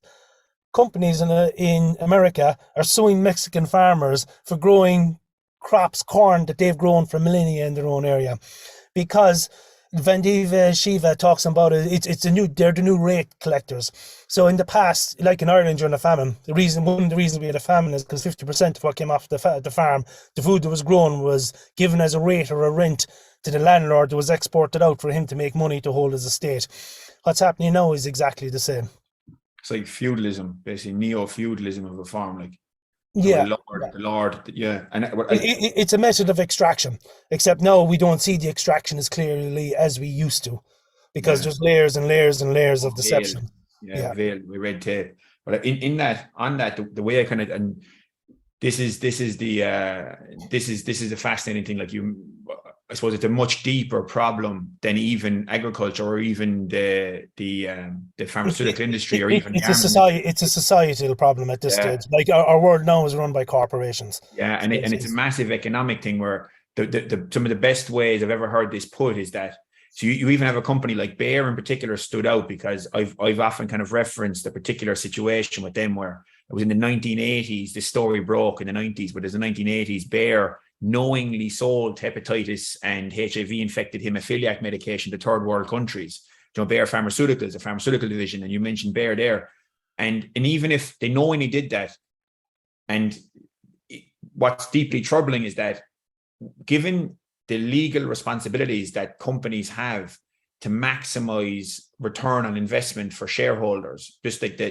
companies in America are suing Mexican farmers for growing corn that they've grown for millennia in their own area, because Vandana Shiva talks about it. They're the new rate collectors. So in the past, like in Ireland during the famine, one of the reasons we had a famine is because 50% of what came off the farm, the food that was grown, was given as a rate or a rent to the landlord that was exported out for him to make money to hold his estate. What's happening now is exactly the same. It's like feudalism, basically neo-feudalism of a farm, like. Yeah, the Lord, yeah. And it's a method of extraction, except now we don't see the extraction as clearly as we used to, because there's layers and layers and layers of deception. Veil, we red tape. But the way I kind of, and this is a fascinating thing. Like I suppose it's a much deeper problem than even agriculture or even the pharmaceutical industry or even it's a societal problem at this stage. Like our world now is run by corporations. Yeah, and it's a massive economic thing where some of the best ways I've ever heard this put is that, so you even have a company like Bayer in particular stood out, because I've often kind of referenced a particular situation with them where it was in the 1980s. This story broke in the 90s, but in the 1980s, Bayer knowingly sold hepatitis and HIV infected hemophiliac medication to third world countries. Bayer Pharmaceuticals, a pharmaceutical division, and you mentioned Bayer there. And even if they knowingly did that, and what's deeply troubling is that given the legal responsibilities that companies have to maximize return on investment for shareholders, just like the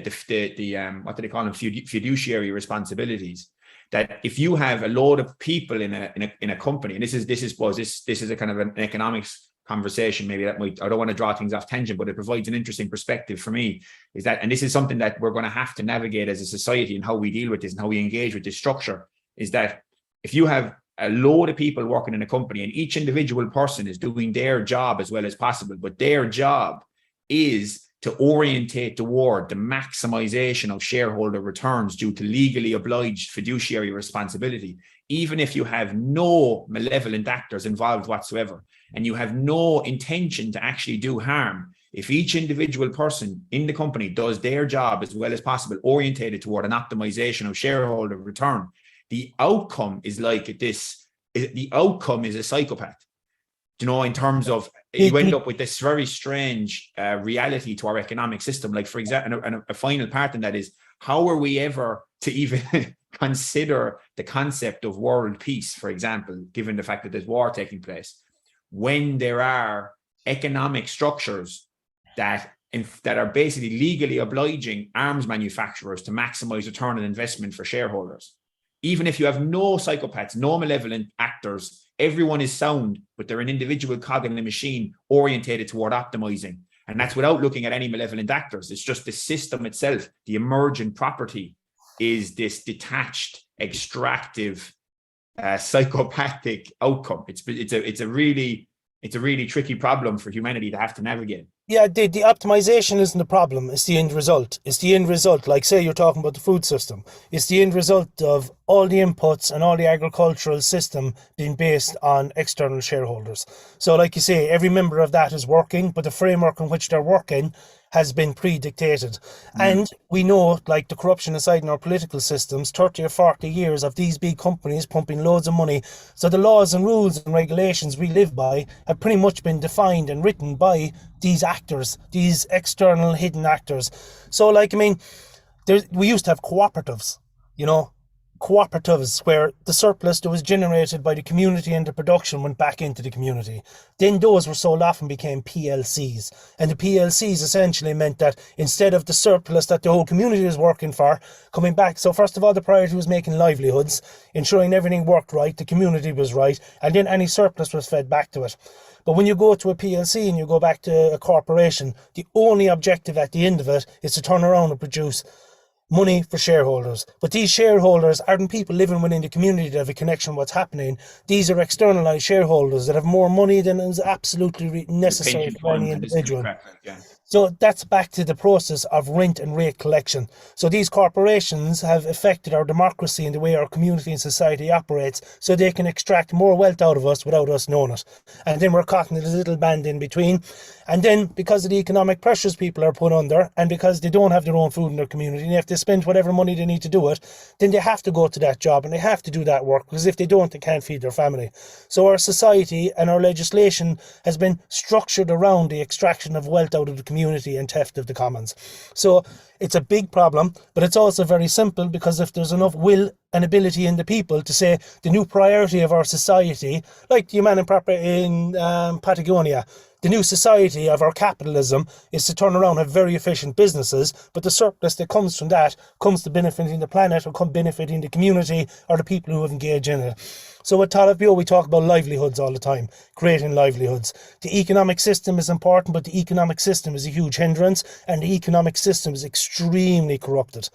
what do they call them, fiduciary responsibilities, that if you have a load of people in a company, and this is a kind of an economics conversation, maybe that might, I don't want to draw things off tangent, but it provides an interesting perspective for me, is that, and this is something that we're going to have to navigate as a society and how we deal with this and how we engage with this structure, is that if you have a load of people working in a company and each individual person is doing their job as well as possible, but their job is to orientate toward the maximization of shareholder returns due to legally obliged fiduciary responsibility, even if you have no malevolent actors involved whatsoever, and you have no intention to actually do harm, if each individual person in the company does their job as well as possible, orientated toward an optimization of shareholder return, the outcome is like this. The outcome is a psychopath. In terms of, you end up with this very strange reality to our economic system. Like, for example, and a final part in that is, how are we ever to even consider the concept of world peace, for example, given the fact that there's war taking place, when there are economic structures that are basically legally obliging arms manufacturers to maximize return on investment for shareholders? Even if you have no psychopaths, no malevolent actors, everyone is sound, but they're an individual cog in the machine orientated toward optimizing. And that's without looking at any malevolent actors. It's just the system itself. The emergent property is this detached, extractive, psychopathic outcome. It's a really tricky problem for humanity to have to navigate. Yeah, the optimization isn't the problem, it's the end result. It's the end result, like say you're talking about the food system. It's the end result of all the inputs and all the agricultural system being based on external shareholders. So like you say, every member of that is working, but the framework in which they're working has been pre-dictated. And we know, like the corruption aside in our political systems, 30 or 40 years of these big companies pumping loads of money. So the laws and rules and regulations we live by have pretty much been defined and written by these actors, these external hidden actors. So like, I mean, we used to have cooperatives, where the surplus that was generated by the community and the production went back into the community. Then those were sold off and became PLCs. And the PLCs essentially meant that instead of the surplus that the whole community was working for coming back, so first of all, the priority was making livelihoods, ensuring everything worked right, the community was right, and then any surplus was fed back to it. But when you go to a PLC and you go back to a corporation, the only objective at the end of it is to turn around and produce money for shareholders. But these shareholders aren't people living within the community that have a connection with what's happening. These are externalized shareholders that have more money than is absolutely necessary for any individual. So that's back to the process of rent and rate collection. So these corporations have affected our democracy and the way our community and society operates, so they can extract more wealth out of us without us knowing it. And then we're caught in this little band in between. And then because of the economic pressures people are put under, and because they don't have their own food in their community, and if they spend whatever money they need to do it, then they have to go to that job and they have to do that work, because if they don't, they can't feed their family. So our society and our legislation has been structured around the extraction of wealth out of the community and theft of the commons. So it's a big problem, but it's also very simple, because if there's enough will and ability in the people to say the new priority of our society, like the human in Patagonia, the new society of our capitalism is to turn around and have very efficient businesses, but the surplus that comes from that comes to benefiting the planet, or come benefiting the community or the people who have engaged in it. So at Talamh, we talk about livelihoods all the time, creating livelihoods. The economic system is important, but the economic system is a huge hindrance, and the economic system is extremely corrupted.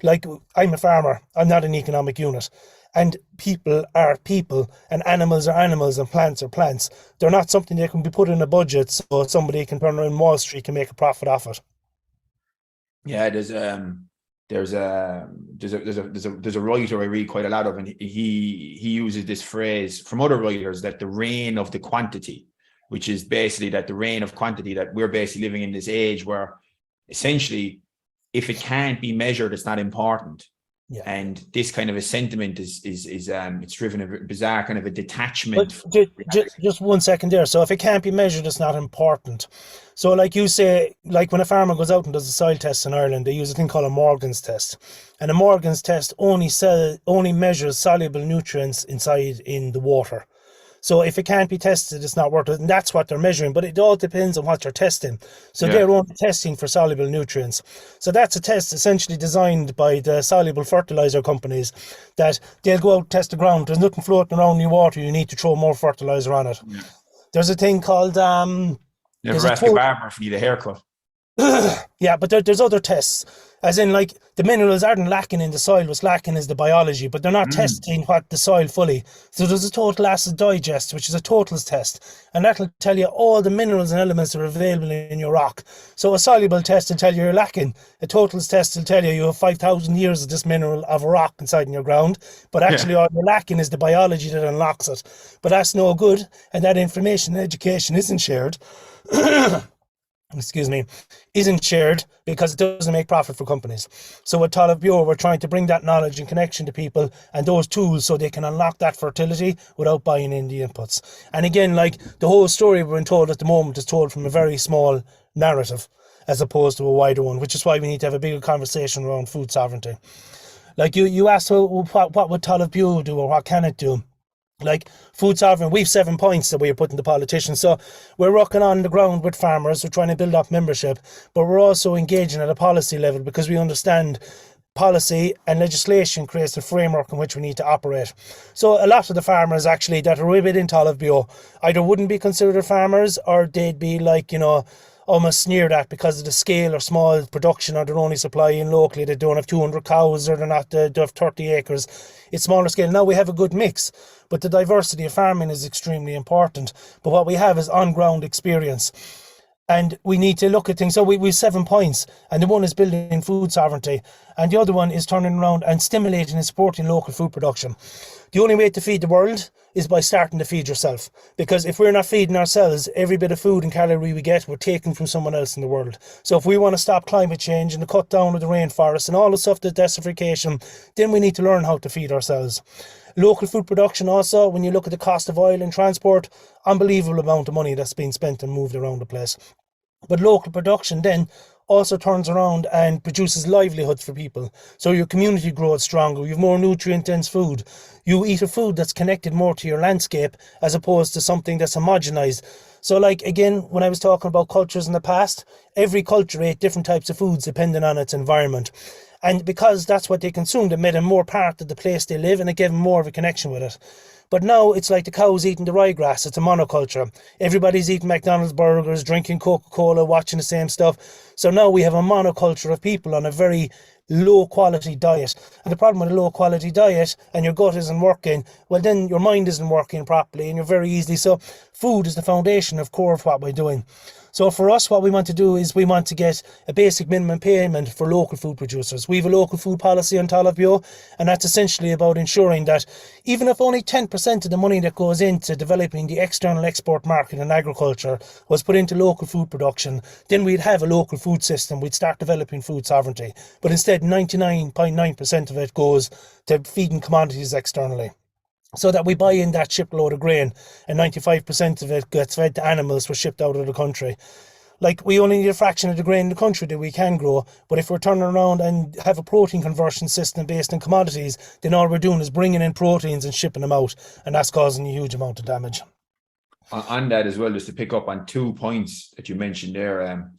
Like, I'm a farmer, I'm not an economic unit. And people are people, and animals are animals, and plants are plants. They're not something that can be put in a budget so somebody can turn around Wall Street can make a profit off it. Yeah, there's a writer I read quite a lot of, and he uses this phrase from other writers, that the reign of the quantity, which is basically that the reign of quantity, that we're basically living in this age where essentially if it can't be measured, it's not important. Yeah. And this kind of a sentiment is it's driven a bizarre kind of a detachment. But just 1 second there. So if it can't be measured, it's not important. So like you say, like when a farmer goes out and does a soil test in Ireland, they use a thing called a Morgan's test. And a Morgan's test only measures soluble nutrients inside in the water. So if it can't be tested, it's not worth it. And that's what they're measuring. But it all depends on what they're testing. So they're only testing for soluble nutrients. So that's a test essentially designed by the soluble fertilizer companies, that they'll go out, test the ground. There's nothing floating around in the water. You need to throw more fertilizer on it. Yeah. There's a thing called... Never ask a barber if you need a haircut. Yeah, but there's other tests. As in, like, the minerals aren't lacking in the soil. What's lacking is the biology, but they're not testing what the soil fully. So there's a total acid digest, which is a totals test, and that'll tell you all the minerals and elements that are available in your rock. So a soluble test will tell you you're lacking. A totals test will tell you have 5,000 years of this mineral of rock inside in your ground, but actually all you're lacking is the biology that unlocks it. But that's no good, and that information and education isn't shared. Isn't shared because it doesn't make profit for companies. So at Talamh, we're trying to bring that knowledge and connection to people and those tools so they can unlock that fertility without buying in the inputs. And again, like, the whole story we're being told at the moment is told from a very small narrative as opposed to a wider one, which is why we need to have a bigger conversation around food sovereignty. Like you asked, what would Talamh do, or what can it do? Like food sovereignty, we've 7 points that we're putting to politicians. So we're working on the ground with farmers. We're trying to build up membership, but we're also engaging at a policy level because we understand policy and legislation creates the framework in which we need to operate. So a lot of the farmers actually that are within Talamh either wouldn't be considered farmers, or they'd be like, almost sneered at because of the scale or small production, or they're only supplying locally. They don't have 200 cows, or they have 30 acres. It's smaller scale. Now we have a good mix, but the diversity of farming is extremely important. But what we have is on-ground experience. And we need to look at things. So we've 7 points, and the one is building food sovereignty, and the other one is turning around and stimulating and supporting local food production. The only way to feed the world is by starting to feed yourself. Because if we're not feeding ourselves, every bit of food and calorie we get, we're taking from someone else in the world. So if we want to stop climate change and the cut down of the rainforest and all the stuff, the desertification, then we need to learn how to feed ourselves. Local food production also, when you look at the cost of oil and transport, unbelievable amount of money that's being spent and moved around the place. But local production then also turns around and produces livelihoods for people. So your community grows stronger, you have more nutrient-dense food. You eat a food that's connected more to your landscape as opposed to something that's homogenized. So like, again, when I was talking about cultures in the past, every culture ate different types of foods depending on its environment. And because that's what they consumed, it made them more part of the place they live, and it gave them more of a connection with it. But now it's like the cows eating the ryegrass. It's a monoculture. Everybody's eating McDonald's burgers, drinking Coca-Cola, watching the same stuff. So now we have a monoculture of people on a very low quality diet. And the problem with a low quality diet and your gut isn't working, well then your mind isn't working properly and you're very easily. So food is the foundation of core of what we're doing. So for us, what we want to do is we want to get a basic minimum payment for local food producers. We have a local food policy on Talamh, and that's essentially about ensuring that even if only 10% of the money that goes into developing the external export market in agriculture was put into local food production, then we'd have a local food system. We'd start developing food sovereignty. But instead, 99.9% of it goes to feeding commodities externally, so that we buy in that shipload of grain and 95% of it gets fed to animals for shipped out of the country. Like, we only need a fraction of the grain in the country that we can grow, but if we're turning around and have a protein conversion system based on commodities, then all we're doing is bringing in proteins and shipping them out, and that's causing a huge amount of damage. On that as well, just to pick up on 2 points that you mentioned there,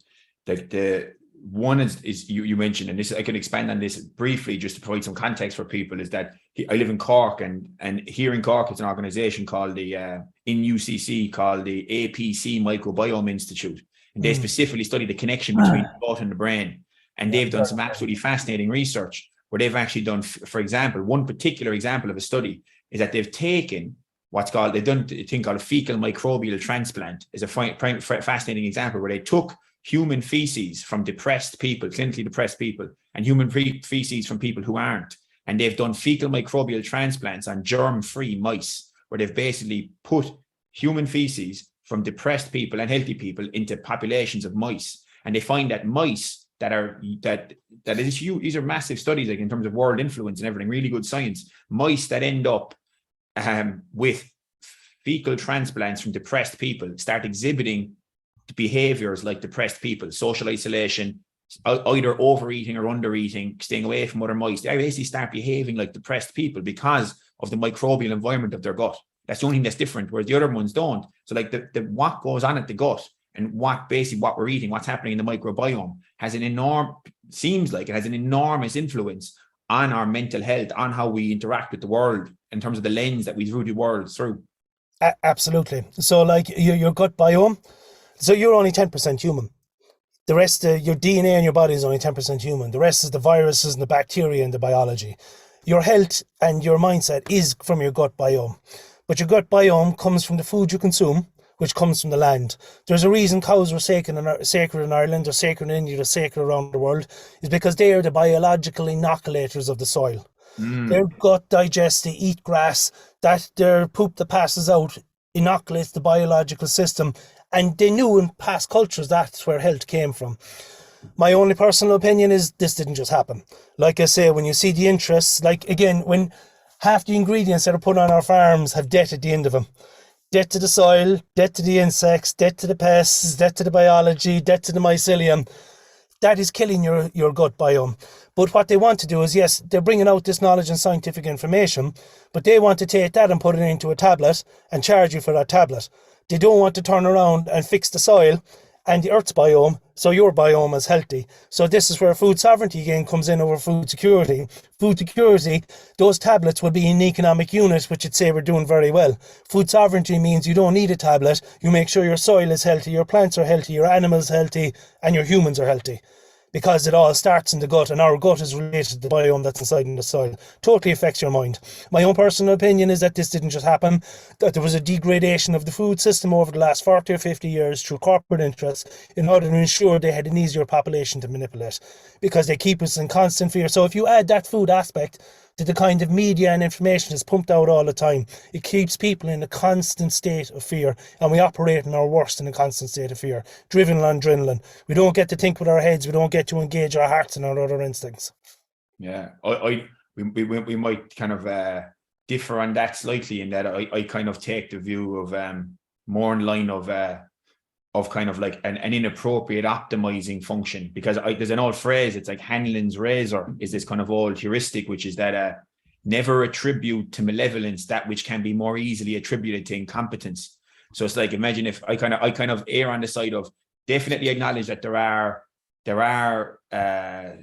the one is you mentioned, and this I can expand on this briefly just to provide some context for people, is that I live in Cork, and here in Cork it's an organisation called in UCC called the APC Microbiome Institute, and they specifically study the connection between the gut and the brain, and they've done some absolutely fascinating research where they've actually done, for example, one particular example of a study is that they've taken they've done a thing called a fecal microbial transplant, is a fascinating example where they took human feces from depressed people, clinically depressed people, and human feces from people who aren't. And they've done fecal microbial transplants on germ-free mice, where they've basically put human feces from depressed people and healthy people into populations of mice. And they find that mice these are massive studies, like in terms of world influence and everything, really good science. Mice that end up with fecal transplants from depressed people start exhibiting behaviors like depressed people, social isolation, either overeating or undereating, staying away from other mice. They basically start behaving like depressed people because of the microbial environment of their gut. That's the only thing that's different, whereas the other ones don't. So like the what goes on at the gut and what we're eating, what's happening in the microbiome seems like it has an enormous influence on our mental health, on how we interact with the world in terms of the lens that we view the world through. Absolutely. So like your gut biome, so you're only 10% human. The rest of your DNA in your body is only 10% human. The rest is the viruses and the bacteria and the biology. Your health and your mindset is from your gut biome. But your gut biome comes from the food you consume, which comes from the land. There's a reason cows are sacred in Ireland, they're sacred in India, they're sacred around the world, is because they are the biological inoculators of the soil. Their gut digests, they eat grass, that their poop that passes out inoculates the biological system. And they knew in past cultures that's where health came from. My only personal opinion is this didn't just happen. Like I say, when you see the interests, like again, when half the ingredients that are put on our farms have debt at the end of them. Debt to the soil, debt to the insects, debt to the pests, debt to the biology, debt to the mycelium. That is killing your gut biome. But what they want to do is, yes, they're bringing out this knowledge and scientific information, but they want to take that and put it into a tablet and charge you for that tablet. They don't want to turn around and fix the soil and the earth's biome, so your biome is healthy. So this is where food sovereignty again comes in over food security. Food security, those tablets would be an economic unit, which would say we're doing very well. Food sovereignty means you don't need a tablet. You make sure your soil is healthy, your plants are healthy, your animals healthy, and your humans are healthy. Because it all starts in the gut, and our gut is related to the biome that's inside in the soil. Totally affects your mind. My own personal opinion is that this didn't just happen, that there was a degradation of the food system over the last 40 or 50 years through corporate interests in order to ensure they had an easier population to manipulate, because they keep us in constant fear. So if you add that food aspect to the kind of media and information that's pumped out all the time, it keeps people in a constant state of fear, and we operate in our worst in a constant state of fear, driven on adrenaline. We don't get to think with our heads, we don't get to engage our hearts and our other instincts. Yeah, we might kind of differ on that slightly, in that I kind of take the view of more in line of kind of like an inappropriate optimizing function, because there's an old phrase, it's like Hanlon's razor is this kind of old heuristic, which is that never attribute to malevolence that which can be more easily attributed to incompetence. So it's like, imagine if I kind of err on the side of definitely acknowledge that there are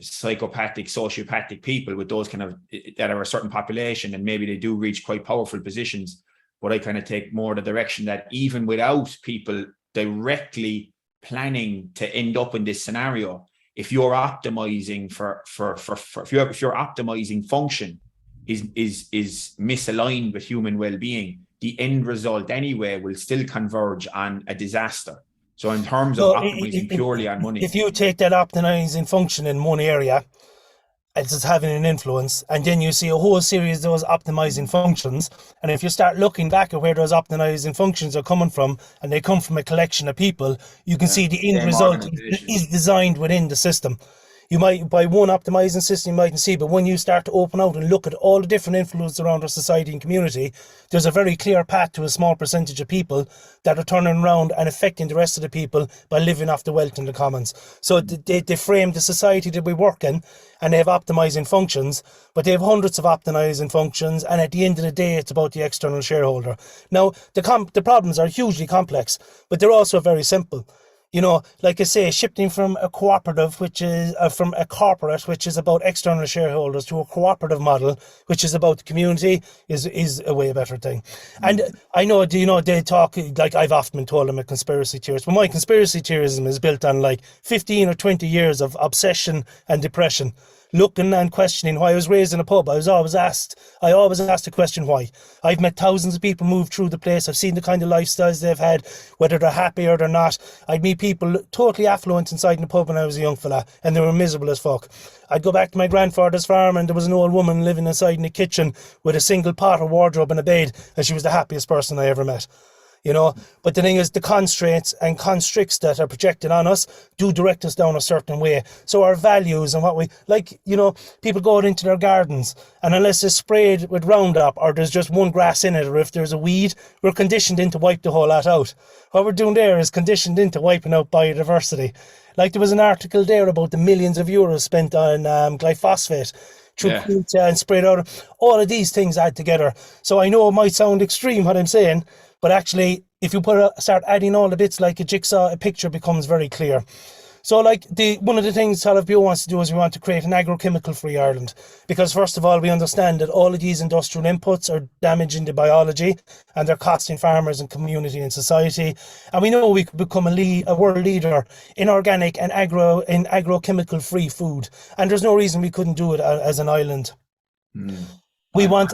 psychopathic, sociopathic people with those kind of, that are a certain population, and maybe they do reach quite powerful positions. But I kind of take more the direction that even without people directly planning to end up in this scenario, if you're optimizing if your optimizing function is misaligned with human well-being, the end result anyway will still converge on a disaster. So in terms of So optimizing purely on money. if you take that optimizing function in one area, it's having an influence, and then you see a whole series of those optimizing functions, and if you start looking back at where those optimizing functions are coming from, and they come from a collection of people, you can see the end Same result organization. is designed within the system. You might, by one optimizing system, you mightn't see, but when you start to open out and look at all the different influences around our society and community, there's a very clear path to a small percentage of people that are turning around and affecting the rest of the people by living off the wealth in the commons. So they frame the society that we work in, and they have optimizing functions, but they have hundreds of optimizing functions, and at the end of the day, it's about the external shareholder. Now, the problems are hugely complex, but they're also very simple. You know, like I say, shifting from a cooperative, which is from a corporate, which is about external shareholders, to a cooperative model, which is about the community, is a way better thing. And I know, they talk, like I've often been told I'm a conspiracy theorist, but my conspiracy theorism is built on like 15 or 20 years of obsession and depression. Looking and questioning why. I was raised in a pub. I always asked the question why. I've met thousands of people move through the place. I've seen the kind of lifestyles they've had, whether they're happy or they're not. I'd meet people totally affluent inside the pub when I was a young fella, and they were miserable as fuck. I'd go back to my grandfather's farm, and there was an old woman living inside in the kitchen with a single pot, a wardrobe and a bed, and she was the happiest person I ever met. You know, but the thing is, the constraints and constricts that are projected on us do direct us down a certain way. So our values and what we like, people go out into their gardens, and unless it's sprayed with Roundup or there's just one grass in it, or if there's a weed, we're conditioned into wipe the whole lot out. What we're doing there is conditioned into wiping out biodiversity. Like there was an article there about the millions of euros spent on glyphosate through and sprayed out. All of these things add together. So I know it might sound extreme what I'm saying, but actually, if you start adding all the bits like a jigsaw, a picture becomes very clear. So like one of the things Talamh Bio wants to do is we want to create an agrochemical-free Ireland. Because first of all, we understand that all of these industrial inputs are damaging the biology, and they're costing farmers and community and society. And we know we could become a world leader in organic and agrochemical-free food. And there's no reason we couldn't do it as an island. We want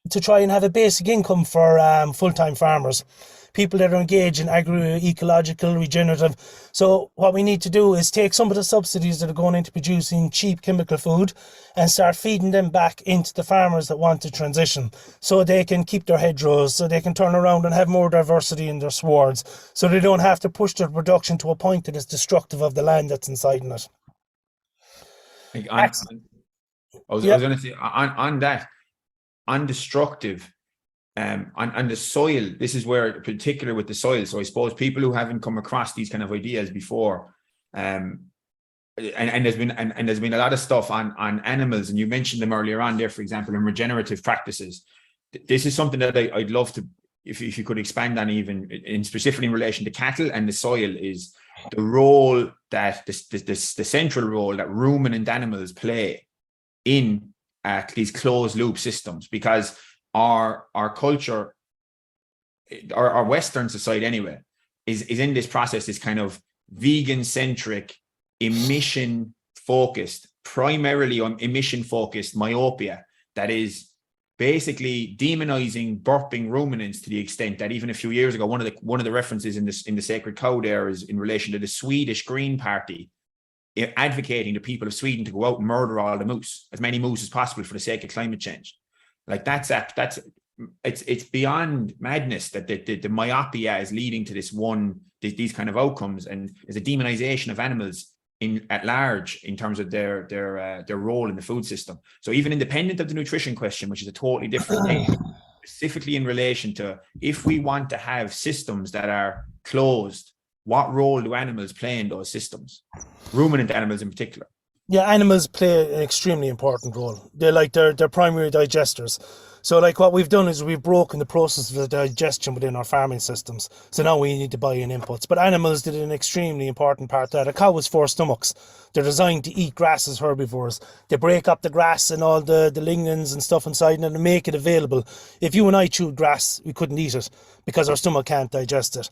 to try and have a basic income for full-time farmers, people that are engaged in agroecological, regenerative. So what we need to do is take some of the subsidies that are going into producing cheap chemical food and start feeding them back into the farmers that want to transition, so they can keep their hedgerows, so they can turn around and have more diversity in their swards, so they don't have to push their production to a point that is destructive of the land that's inside it. I was going to say on that, on destructive, on the soil, this is where, particular with the soil. So I suppose people who haven't come across these kind of ideas before, and there's been a lot of stuff on animals, and you mentioned them earlier on there, for example, in regenerative practices. This is something that I'd love to, if you could expand on, even in specifically in relation to cattle and the soil, is the role that the central role that ruminant animals play in these closed loop systems, because our culture, our Western society anyway, is in this process, this kind of vegan centric, emission focused, primarily on emission focused myopia that is basically demonizing burping ruminants to the extent that even a few years ago, one of the references in the Sacred Cow there is in relation to the Swedish Green Party advocating the people of Sweden to go out and murder all the moose, as many moose as possible, for the sake of climate change. Like it's beyond madness that the myopia is leading to these kind of outcomes, and there's a demonization of animals at large in terms of their role in the food system. So even independent of the nutrition question, which is a totally different thing, specifically in relation to if we want to have systems that are closed, what role do animals play in those systems? Ruminant animals in particular. Yeah, animals play an extremely important role. They're primary digesters. So like what we've done is we've broken the process of the digestion within our farming systems. So now we need to buy in inputs. But animals did an extremely important part of that. A cow has 4 stomachs. They're designed to eat grass as herbivores. They break up the grass and all the lignans and stuff inside it and make it available. If you and I chewed grass, we couldn't eat it because our stomach can't digest it.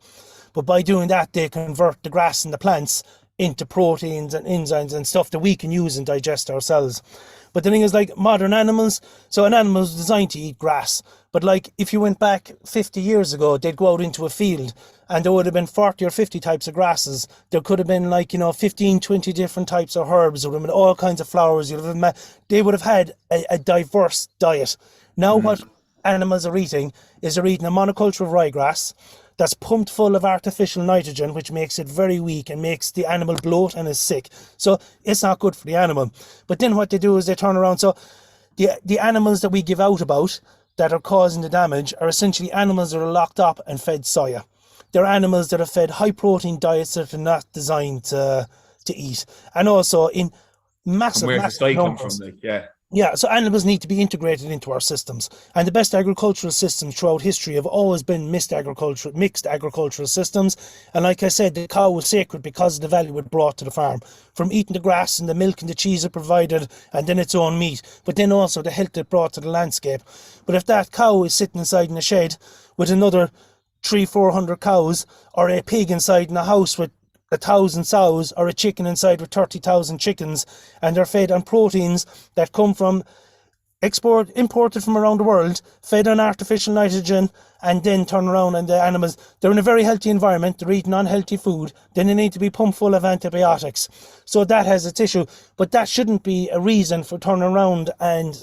But by doing that, they convert the grass and the plants into proteins and enzymes and stuff that we can use and digest ourselves. But the thing is, like modern animals, so an animal is designed to eat grass. But like if you went back 50 years ago, they'd go out into a field and there would have been 40 or 50 types of grasses. There could have been 15, 20 different types of herbs. There would have been all kinds of flowers. They would have had a diverse diet. Now what animals are eating is they're eating a monoculture of ryegrass that's pumped full of artificial nitrogen, which makes it very weak and makes the animal bloat and is sick. So it's not good for the animal. But then what they do is they turn around. So the animals that we give out about that are causing the damage are essentially animals that are locked up and fed soya. They're animals that are fed high protein diets that are not designed to eat. And also in massive numbers. Come from? Yeah, so animals need to be integrated into our systems. And the best agricultural systems throughout history have always been mixed agricultural systems. And like I said, the cow was sacred because of the value it brought to the farm. From eating the grass and the milk and the cheese it provided, and then its own meat. But then also the health it brought to the landscape. But if that cow is sitting inside in a shed with another 300-400 cows, or a pig inside in a house with 1,000 sows, or a chicken inside with 30,000 chickens, and they're fed on proteins that come from imported from around the world, fed on artificial nitrogen, and then turn around and the animals, they're in a very healthy environment, they're eating unhealthy food, then they need to be pumped full of antibiotics. So that has its issue, but that shouldn't be a reason for turning around and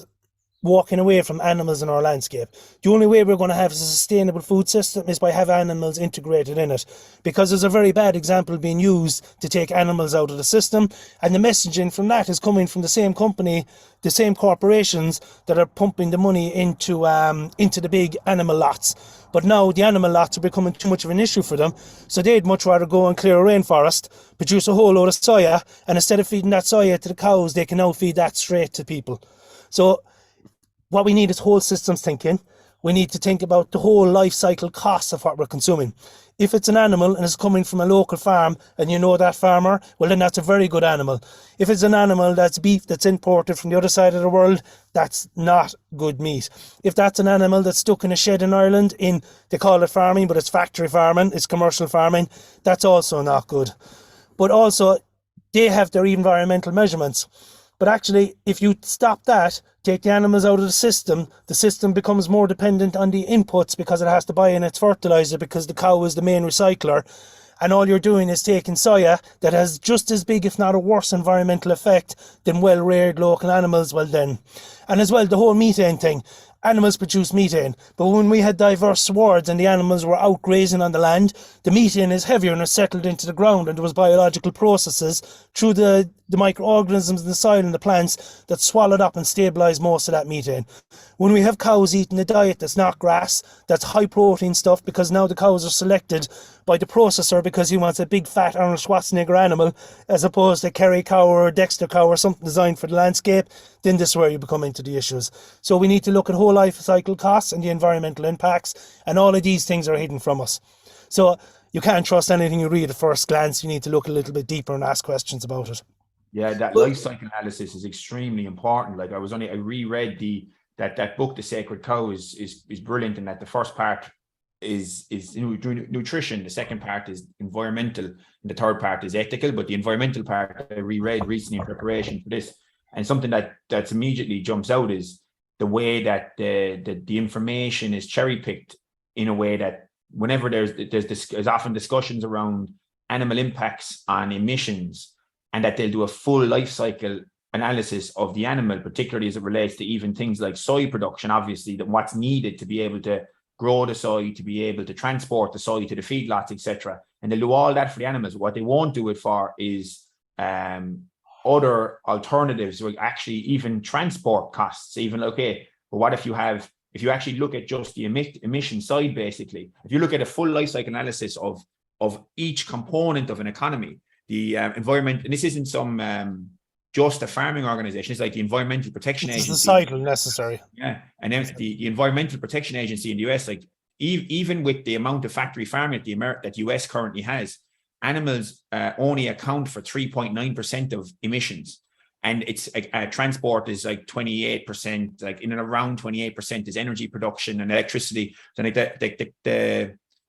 walking away from animals in our landscape. The only way we're going to have a sustainable food system is by having animals integrated in it, because there's a very bad example being used to take animals out of the system, and the messaging from that is coming from the same company, the same corporations that are pumping the money into the big animal lots. But now the animal lots are becoming too much of an issue for them, so they'd much rather go and clear a rainforest, produce a whole load of soya, and instead of feeding that soya to the cows, they can now feed that straight to people. So what we need is whole systems thinking. We need to think about the whole life cycle costs of what we're consuming. If it's an animal and it's coming from a local farm and you know that farmer, well then that's a very good animal. If it's an animal that's beef that's imported from the other side of the world, that's not good meat. If that's an animal that's stuck in a shed in Ireland, they call it farming, but it's factory farming, it's commercial farming, that's also not good. But also, they have their environmental measurements. But actually, if you stop that, take the animals out of the system becomes more dependent on the inputs because it has to buy in its fertilizer because the cow is the main recycler. And all you're doing is taking soya that has just as big, if not a worse environmental effect than well-reared local animals. Well then. And as well, the whole methane thing. Animals produce methane, but when we had diverse swards and the animals were out grazing on the land, the methane is heavier and is settled into the ground, and there was biological processes through the microorganisms in the soil and the plants that swallowed up and stabilised most of that methane. When we have cows eating a diet that's not grass, that's high protein stuff, because now the cows are selected by the processor because he wants a big fat Arnold Schwarzenegger animal as opposed to a Kerry cow or a Dexter cow or something designed for the landscape, then this is where you become into the issues. So we need to look at whole life cycle costs and the environmental impacts, and all of these things are hidden from us. So you can't trust anything you read at first glance. You need to look a little bit deeper and ask questions about it. Yeah, that life cycle analysis is extremely important. Like I reread that book, The Sacred Cow, is brilliant in that the first part is nutrition, the second part is environmental, and the third part is ethical. But the environmental part I reread recently in preparation for this, and something that's immediately jumps out is the way that the information is cherry picked in a way that whenever there's often discussions around animal impacts on emissions, and that they'll do a full life cycle analysis of the animal, particularly as it relates to even things like soy production, obviously, that what's needed to be able to grow the soy, to be able to transport the soy to the feedlots, etc. And they'll do all that for the animals. What they won't do it for is other alternatives, like actually even transport costs. Even, okay, but what if you actually look at just the emission side, basically, if you look at a full life cycle analysis of each component of an economy, the environment, and this isn't some just a farming organization, it's like the Environmental Protection Agency. It's societal necessary. Yeah, and then the Environmental Protection Agency in the US, like even with the amount of factory farming that the US currently has, animals only account for 3.9% of emissions. And it's transport is like 28%, like in and around 28% is energy production and electricity. So like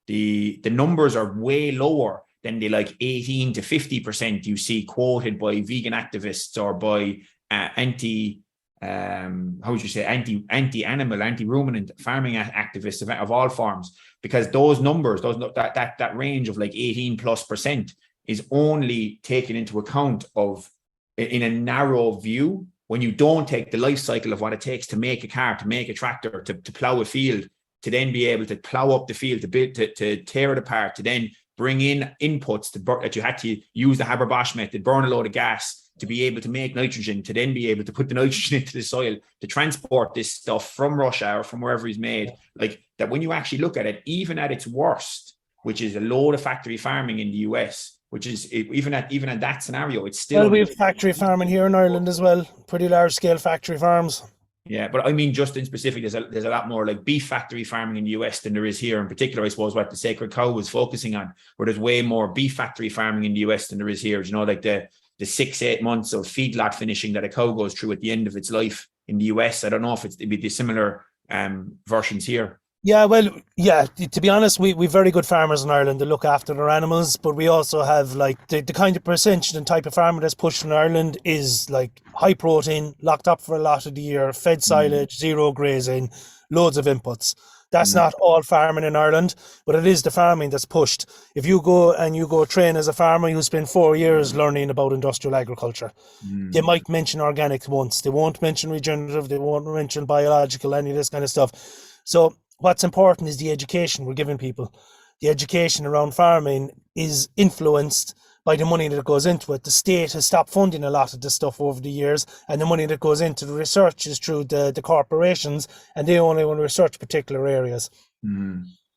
the numbers are way lower than the like 18 to 50% you see quoted by vegan activists or by anti-animal, anti-ruminant farming activists of all forms, because those numbers, that range of like 18+% is only taken into account of in a narrow view when you don't take the life cycle of what it takes to make a car, to make a tractor, to plow a field, to then be able to plow up the field, to tear it apart, to then bring in inputs that you had to use the Haber-Bosch method, burn a load of gas to be able to make nitrogen, to then be able to put the nitrogen into the soil, to transport this stuff from Russia or from wherever it's made. Like that, when you actually look at it, even at its worst, which is a load of factory farming in the US, which is even at that scenario, it's still. Well, we have factory farming here in Ireland as well, pretty large scale factory farms. Yeah, but I mean, just in specific, there's a lot more like beef factory farming in the US than there is here. In particular, I suppose what the Sacred Cow was focusing on, where there's way more beef factory farming in the US than there is here. You know, like the 6-8 months of feedlot finishing that a cow goes through at the end of its life in the US. I don't know if it'd be the similar versions here. Yeah, well, yeah, to be honest, we've very good farmers in Ireland that look after their animals, but we also have like the kind of percentage and type of farmer that's pushed in Ireland is like high protein, locked up for a lot of the year, fed silage, zero grazing, loads of inputs. That's not all farming in Ireland, but it is the farming that's pushed. If you go train as a farmer, you spend 4 years learning about industrial agriculture. They might mention organic once, they won't mention regenerative, they won't mention biological, any of this kind of stuff. So what's important is the education we're giving people. The education around farming is influenced by the money that goes into it. The state has stopped funding a lot of this stuff over the years, and the money that goes into the research is through the corporations, and they only want to research particular areas.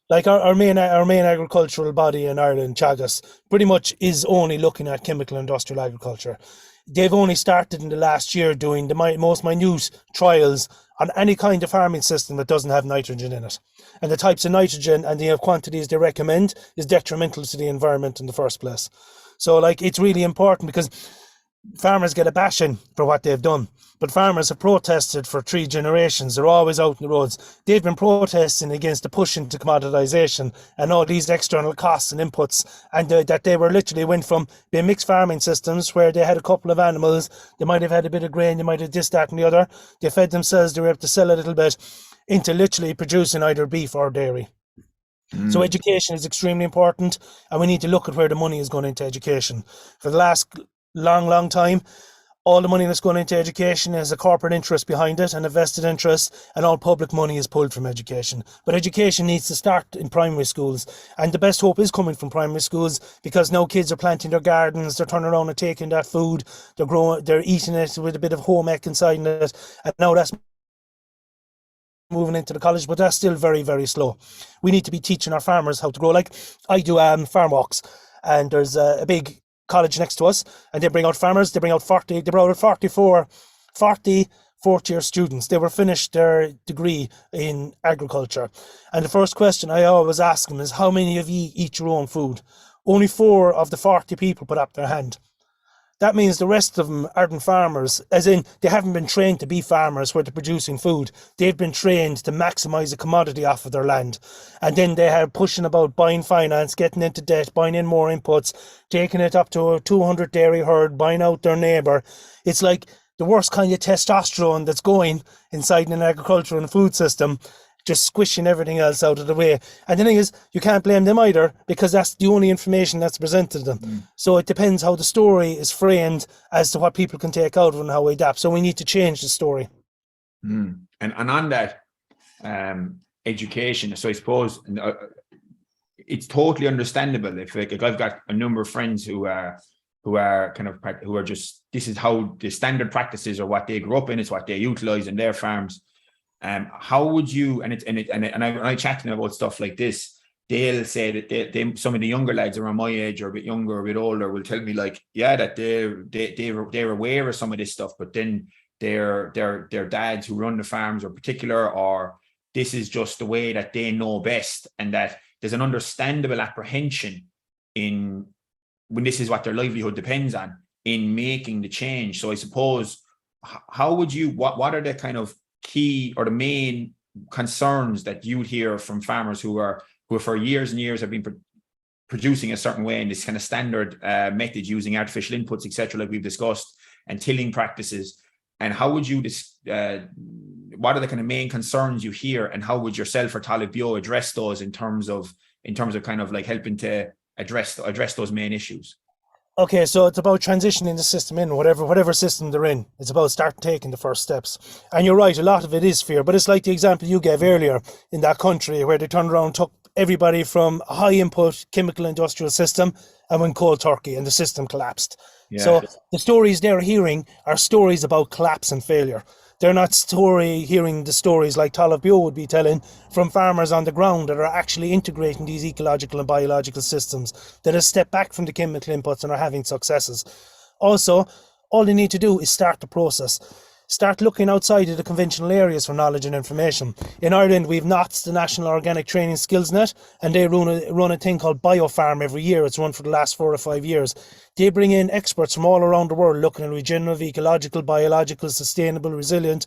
Like our main agricultural body in Ireland, Teagasc, pretty much is only looking at chemical industrial agriculture. They've only started in the last year doing the most minute trials on any kind of farming system that doesn't have nitrogen in it. And the types of nitrogen and the quantities they recommend is detrimental to the environment in the first place. So like, it's really important because farmers get a bashing for what they've done, but farmers have protested for 3 generations. They're always out in the roads. They've been protesting against the push into commoditization and all these external costs and inputs, and that they were literally went from being mixed farming systems where they had a couple of animals, they might have had a bit of grain, they might have this, that and the other, they fed themselves, they were able to sell a little bit, into literally producing either beef or dairy. So education is extremely important, and we need to look at where the money is going into education. For the last long time, all the money that's going into education is a corporate interest behind it and a vested interest, and all public money is pulled from education. But education needs to start in primary schools, and the best hope is coming from primary schools, because now kids are planting their gardens, they're turning around and taking that food, they're eating it with a bit of home ec inside it, and now that's moving into the college, but that's still very, very slow. We need to be teaching our farmers how to grow. Like I do farm walks, and there's a big college next to us, and they bring out farmers. They brought out 40 fourth-year students. They were finished their degree in agriculture, and the first question I always ask them is, how many of you eat your own food? Only 4 of the 40 people put up their hand. That means the rest of them aren't farmers, as in they haven't been trained to be farmers where they're producing food. They've been trained to maximise a commodity off of their land. And then they are pushing about buying finance, getting into debt, buying in more inputs, taking it up to a 200 dairy herd, buying out their neighbour. It's like the worst kind of testosterone that's going inside an agriculture and food system, just squishing everything else out of the way. And the thing is, you can't blame them either, because that's the only information that's presented to them. So it depends how the story is framed as to what people can take out of it and how we adapt. So we need to change the story. And on that education, so I suppose it's totally understandable if like I've got a number of friends who are just, this is how the standard practices or what they grew up in, it's what they utilize in their farms. How would you, and I chat to them about stuff like this, they'll say that they some of the younger lads around my age or a bit younger or a bit older will tell me like, yeah, that they're aware of some of this stuff, but then their dads who run the farms are particular, or this is just the way that they know best, and that there's an understandable apprehension in when this is what their livelihood depends on in making the change. So I suppose, how would you, what are the kind of key or the main concerns that you hear from farmers who for years and years have been producing a certain way in this kind of standard method using artificial inputs, etc., like we've discussed, and tilling practices. And how would you, what are the kind of main concerns you hear, and how would yourself or Talamh address those in terms of kind of like helping to address those main issues? Okay, so it's about transitioning the system in, whatever system they're in. It's about starting taking the first steps. And you're right, a lot of it is fear, but it's like the example you gave earlier in that country where they turned around and took everybody from a high input chemical industrial system and went cold turkey, and the system collapsed. Yeah. So the stories they're hearing are stories about collapse and failure. They're not hearing the stories like Talamh would be telling from farmers on the ground that are actually integrating these ecological and biological systems, that have stepped back from the chemical inputs and are having successes. Also, all they need to do is start the process. Start looking outside of the conventional areas for knowledge and information. In Ireland, we've NOTS, the National Organic Training Skills Net, and they run a thing called BioFarm every year. It's run for the last 4 or 5 years. They bring in experts from all around the world looking at regenerative, ecological, biological, sustainable, resilient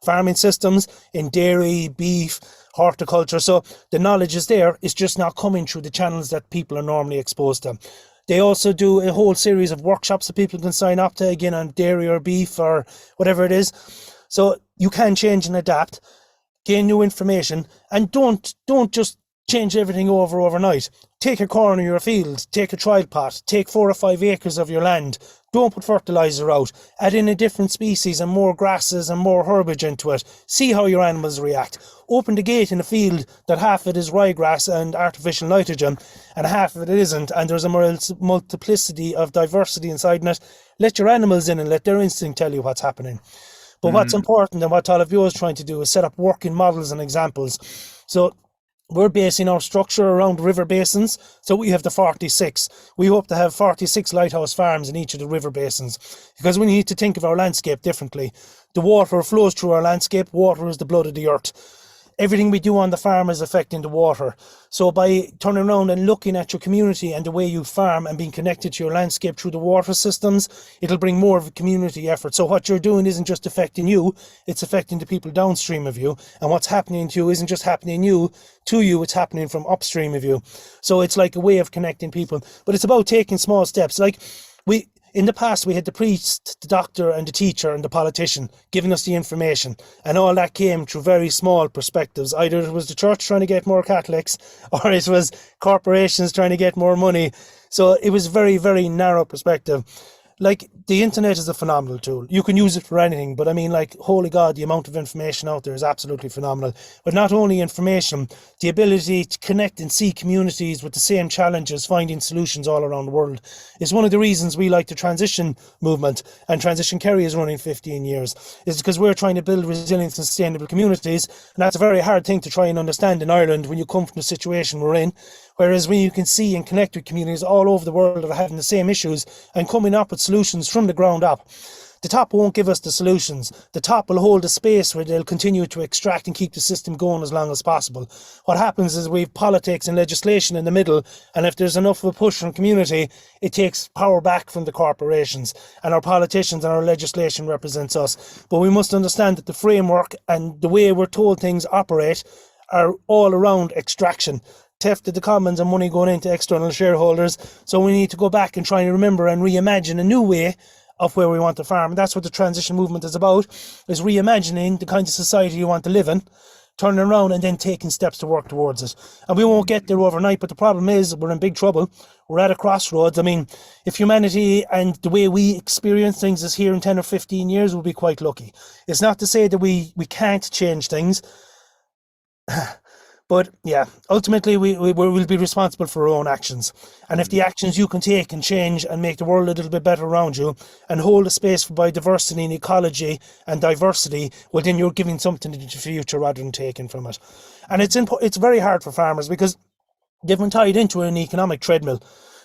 farming systems in dairy, beef, horticulture. So the knowledge is there. It's just not coming through the channels that people are normally exposed to. They also do a whole series of workshops that people can sign up to, again, on dairy or beef or whatever it is. So you can change and adapt, gain new information, and don't just change everything overnight. Take a corner of your field, take a trial pot, take 4 or 5 acres of your land. Don't put fertilizer out. Add in a different species and more grasses and more herbage into it. See how your animals react. Open the gate in a field that half of it is ryegrass and artificial nitrogen and half of it isn't, and there's a multiplicity of diversity inside it. Let your animals in and let their instinct tell you what's happening. But what's important, and what Talamh is trying to do, is set up working models and examples. So we're basing our structure around river basins. So we have the 46. We hope to have 46 lighthouse farms in each of the river basins, because we need to think of our landscape differently. The water flows through our landscape. Water is the blood of the earth. Everything we do on the farm is affecting the water. So by turning around and looking at your community and the way you farm and being connected to your landscape through the water systems, it'll bring more of a community effort. So what you're doing isn't just affecting you, it's affecting the people downstream of you. And what's happening to you isn't just happening to you, it's happening from upstream of you. So it's like a way of connecting people. But it's about taking small steps. Like in the past, we had the priest, the doctor and the teacher and the politician giving us the information, and all that came through very small perspectives. Either it was the church trying to get more Catholics, or it was corporations trying to get more money. So it was very, very narrow perspective. Like, the internet is a phenomenal tool. You can use it for anything, but I mean, like, holy God, the amount of information out there is absolutely phenomenal. But not only information, the ability to connect and see communities with the same challenges, finding solutions all around the world, is one of the reasons we like the transition movement, and Transition Kerry is running 15 years, is because we're trying to build resilient and sustainable communities, and that's a very hard thing to try and understand in Ireland when you come from the situation we're in. Whereas when you can see and connect with communities all over the world that are having the same issues and coming up with solutions from the ground up, the top won't give us the solutions. The top will hold a space where they'll continue to extract and keep the system going as long as possible. What happens is we have politics and legislation in the middle, and if there's enough of a push from community, it takes power back from the corporations, and our politicians and our legislation represents us. But we must understand that the framework and the way we're told things operate are all around extraction. Theft of the commons and money going into external shareholders. So we need to go back and try and remember and reimagine a new way of where we want to farm. And that's what the transition movement is about, is reimagining the kind of society you want to live in, turning around and then taking steps to work towards it. And we won't get there overnight, but the problem is we're in big trouble. We're at a crossroads. I mean, if humanity and the way we experience things is here in 10 or 15 years, we'll be quite lucky. It's not to say that we can't change things. But yeah, ultimately we will be responsible for our own actions. And if the actions you can take and change and make the world a little bit better around you and hold a space for biodiversity and ecology and diversity, well, then you're giving something to the future rather than taking from it. And it's very hard for farmers because they've been tied into an economic treadmill.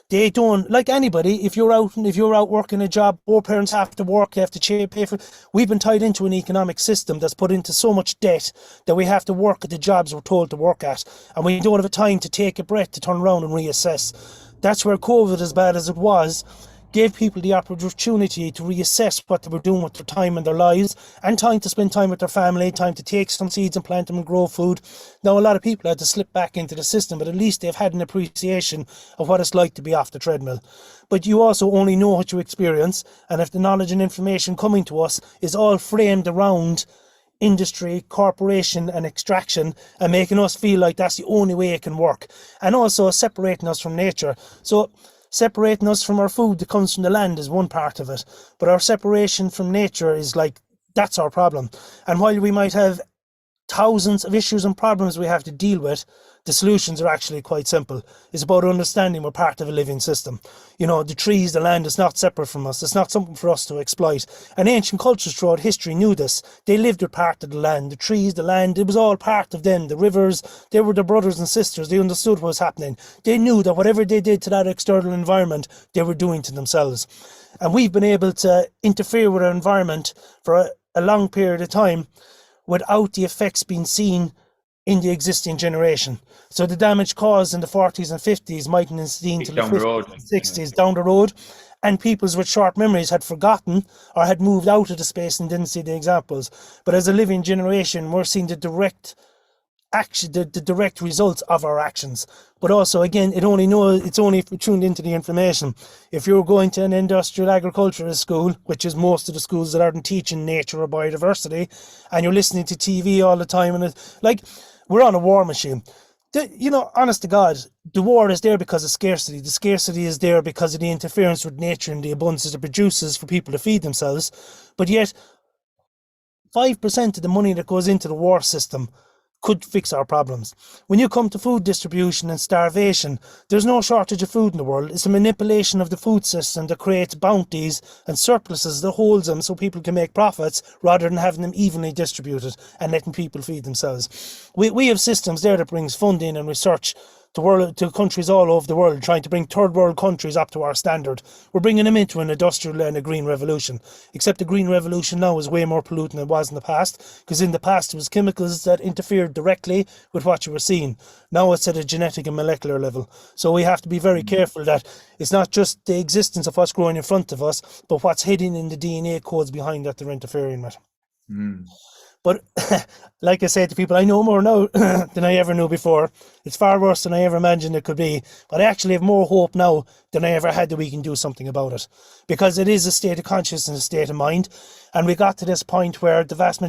They don't, like anybody, if you're out working a job, both parents have to work, they have to pay for it. We've been tied into an economic system that's put into so much debt that we have to work at the jobs we're told to work at. And we don't have a time to take a breath, to turn around and reassess. That's where COVID, as bad as it was, gave people the opportunity to reassess what they were doing with their time and their lives, and time to spend time with their family, time to take some seeds and plant them and grow food. Now, a lot of people had to slip back into the system, but at least they've had an appreciation of what it's like to be off the treadmill. But you also only know what you experience, and if the knowledge and information coming to us is all framed around industry, corporation and extraction, and making us feel like that's the only way it can work, and also separating us from nature. So separating us from our food that comes from the land is one part of it, but our separation from nature is like, that's our problem. And while we might have thousands of issues and problems we have to deal with, the solutions are actually quite simple. It's about understanding we're part of a living system. You know, the trees, the land is not separate from us. It's not something for us to exploit. And ancient cultures throughout history knew this. They lived with part of the land, the trees, the land, it was all part of them. The rivers, they were their brothers and sisters. They understood what was happening. They knew that whatever they did to that external environment, they were doing to themselves. And we've been able to interfere with our environment for a long period of time without the effects being seen in the existing generation. So the damage caused in the 40s and 50s mightn't have seen till the 50s and 60s down the road, and peoples with short memories had forgotten or had moved out of the space and didn't see the examples. But as a living generation, we're seeing the direct action, the direct results of our actions. But also, again, it's only if we're tuned into the information. If you're going to an industrial agricultural school, which is most of the schools that aren't teaching nature or biodiversity, and you're listening to TV all the time, and it's like, we're on a war machine. Honest to God, the war is there because of scarcity. The scarcity is there because of the interference with nature and the abundance it produces for people to feed themselves. But yet, 5% of the money that goes into the war system could fix our problems. When you come to food distribution and starvation, there's no shortage of food in the world. It's a manipulation of the food system that creates bounties and surpluses that holds them so people can make profits rather than having them evenly distributed and letting people feed themselves. We have systems there that brings funding and research to countries all over the world, trying to bring third world countries up to our standard. We're bringing them into an industrial and a green revolution. Except the green revolution now is way more polluting than it was in the past, because in the past it was chemicals that interfered directly with what you were seeing. Now it's at a genetic and molecular level. So we have to be very careful that it's not just the existence of what's growing in front of us, but what's hidden in the DNA codes behind that they're interfering with. But like I said to people, I know more now than I ever knew before. It's far worse than I ever imagined it could be. But I actually have more hope now than I ever had that we can do something about it. Because it is a state of consciousness, a state of mind. And we got to this point where the vast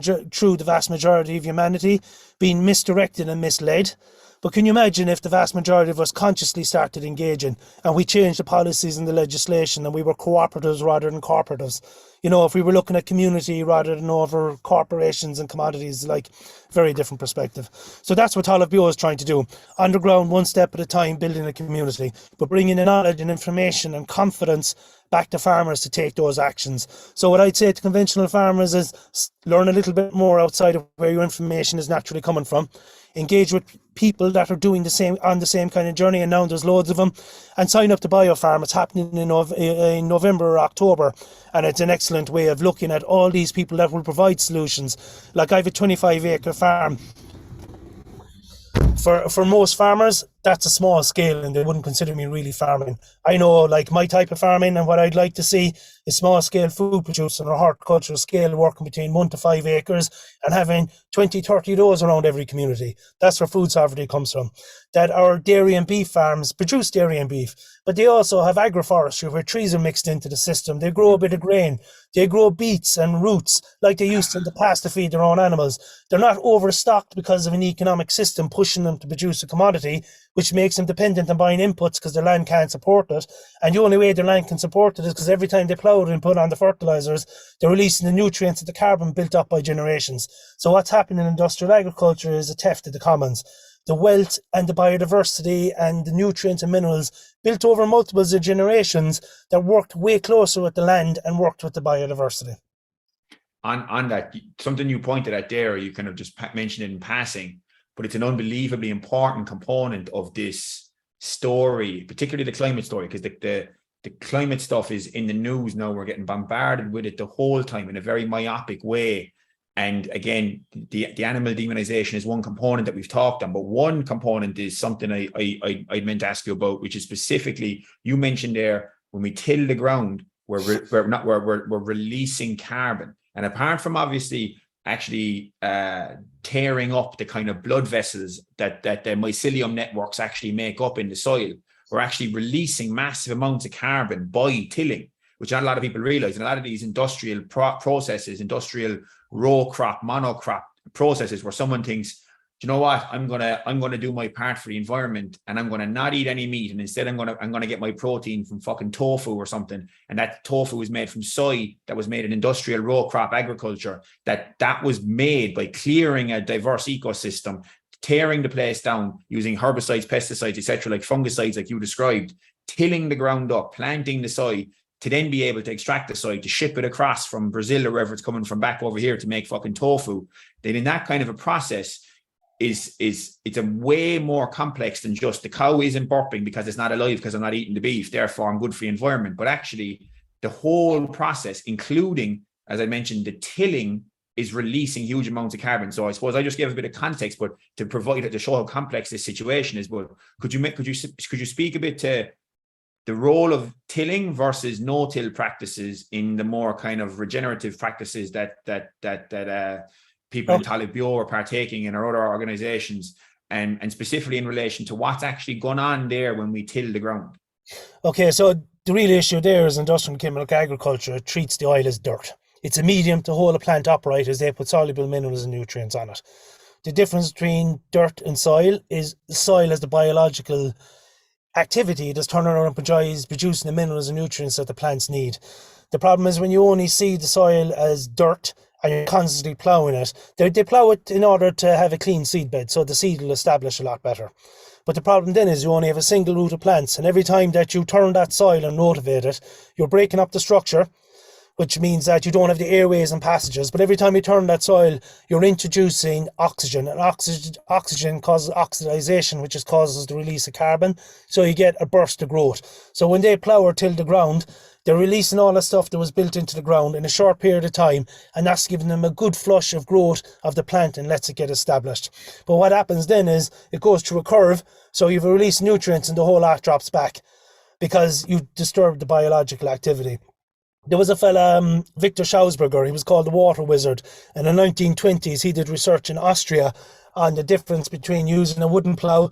majority of humanity being misdirected and misled. But can you imagine if the vast majority of us consciously started engaging and we changed the policies and the legislation and we were cooperatives rather than corporatives? You know, if we were looking at community rather than over corporations and commodities, like, very different perspective. So that's what Talamh is trying to do. Underground, one step at a time, building a community, but bringing in knowledge and information and confidence back to farmers to take those actions. So what I'd say to conventional farmers is learn a little bit more outside of where your information is naturally coming from. Engage with people that are doing the same kind of journey, and now there's loads of them, and sign up to BioFarm. It's happening in November or October, and it's an excellent way of looking at all these people that will provide solutions. Like, I have a 25-acre farm. For most farmers, that's a small scale and they wouldn't consider me really farming. I know, like, my type of farming and what I'd like to see is small scale food producing or horticultural scale, working between 1 to 5 acres and having 20-30 of those around every community. That's where food sovereignty comes from. That our dairy and beef farms produce dairy and beef, but they also have agroforestry where trees are mixed into the system. They grow a bit of grain. They grow beets and roots like they used to in the past to feed their own animals. They're not overstocked because of an economic system pushing them to produce a commodity, which makes them dependent on buying inputs because their land can't support it. And the only way their land can support it is because every time they plough it and put on the fertilizers, they're releasing the nutrients and the carbon built up by generations. So what's happening in industrial agriculture is a theft of the commons. The wealth and the biodiversity and the nutrients and minerals built over multiples of generations that worked way closer with the land and worked with the biodiversity. On that, something you pointed at there, you kind of just mentioned it in passing, but it's an unbelievably important component of this story, particularly the climate story, because the climate stuff is in the news now. We're getting bombarded with it the whole time in a very myopic way. And again, the animal demonization is one component that we've talked on, but one component is something I meant to ask you about, which is specifically, you mentioned there when we till the ground, we're releasing carbon. And apart from obviously actually tearing up the kind of blood vessels that the mycelium networks actually make up in the soil, we're actually releasing massive amounts of carbon by tilling, which not a lot of people realize. And a lot of these industrial processes, industrial row crop, monocrop processes, where someone thinks, you know what, I'm gonna do my part for the environment, and I'm gonna not eat any meat, and instead I'm gonna get my protein from fucking tofu or something. And that tofu was made from soy that was made in industrial row crop agriculture, that was made by clearing a diverse ecosystem, tearing the place down using herbicides, pesticides, etc., like fungicides, like you described, tilling the ground up, planting the soy, to then be able to extract the soy, to ship it across from Brazil or wherever it's coming from back over here to make fucking tofu. Then in that kind of a process, it's a way more complex than just the cow isn't burping because it's not alive because I'm not eating the beef, therefore I'm good for the environment. But actually the whole process, including, as I mentioned, the tilling, is releasing huge amounts of carbon. So I suppose I just gave a bit of context, but to provide it, to show how complex this situation is. But could you speak a bit to the role of tilling versus no-till practices in the more kind of regenerative practices that people in Talamh are partaking in, or other organizations, and specifically in relation to what's actually going on there when we till the ground? Okay, so the real issue there is industrial chemical agriculture treats the oil as dirt. It's a medium to hold a plant upright as they put soluble minerals and nutrients on it. The difference between dirt and soil is the soil has the biological activity that's turning around and producing the minerals and nutrients that the plants need. The problem is when you only see the soil as dirt and you're constantly ploughing it, they plough it in order to have a clean seed bed, so the seed will establish a lot better. But the problem then is you only have a single root of plants, and every time that you turn that soil and rotivate it, you're breaking up the structure, which means that you don't have the airways and passages. But every time you turn that soil, you're introducing oxygen, and oxygen causes oxidization, which causes the release of carbon. So you get a burst of growth. So when they plough or till the ground, they're releasing all the stuff that was built into the ground in a short period of time, and that's giving them a good flush of growth of the plant and lets it get established. But what happens then is it goes through a curve, so you've released nutrients and the whole lot drops back because you disturbed the biological activity. There was a fella, Victor Schausberger, he was called the water wizard, and in the 1920s he did research in Austria on the difference between using a wooden plough,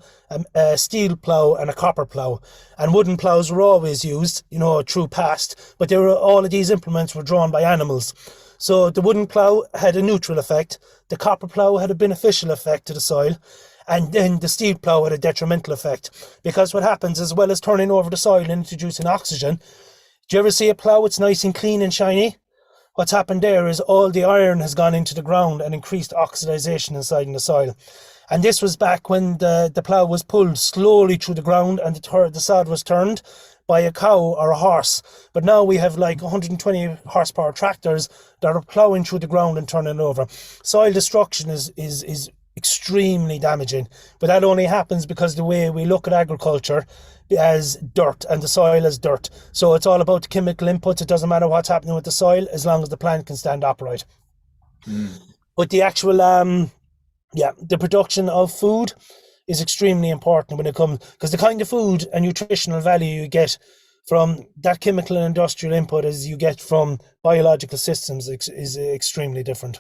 a steel plough and a copper plough. And wooden ploughs were always used, through past, but all of these implements were drawn by animals. So the wooden plough had a neutral effect, the copper plough had a beneficial effect to the soil, and then the steel plough had a detrimental effect. Because what happens, as well as turning over the soil and introducing oxygen, do you ever see a plough? It's nice and clean and shiny. What's happened there is all the iron has gone into the ground and increased oxidization inside in the soil. And this was back when the plough was pulled slowly through the ground and the sod was turned by a cow or a horse. But now we have like 120 horsepower tractors that are ploughing through the ground and turning it over. Soil destruction is extremely damaging, but that only happens because the way we look at agriculture as dirt and the soil as dirt. So it's all about the chemical inputs. It doesn't matter what's happening with the soil as long as the plant can stand upright. But the actual the production of food is extremely important when it comes, because the kind of food and nutritional value you get from that chemical and industrial input as you get from biological systems is extremely different.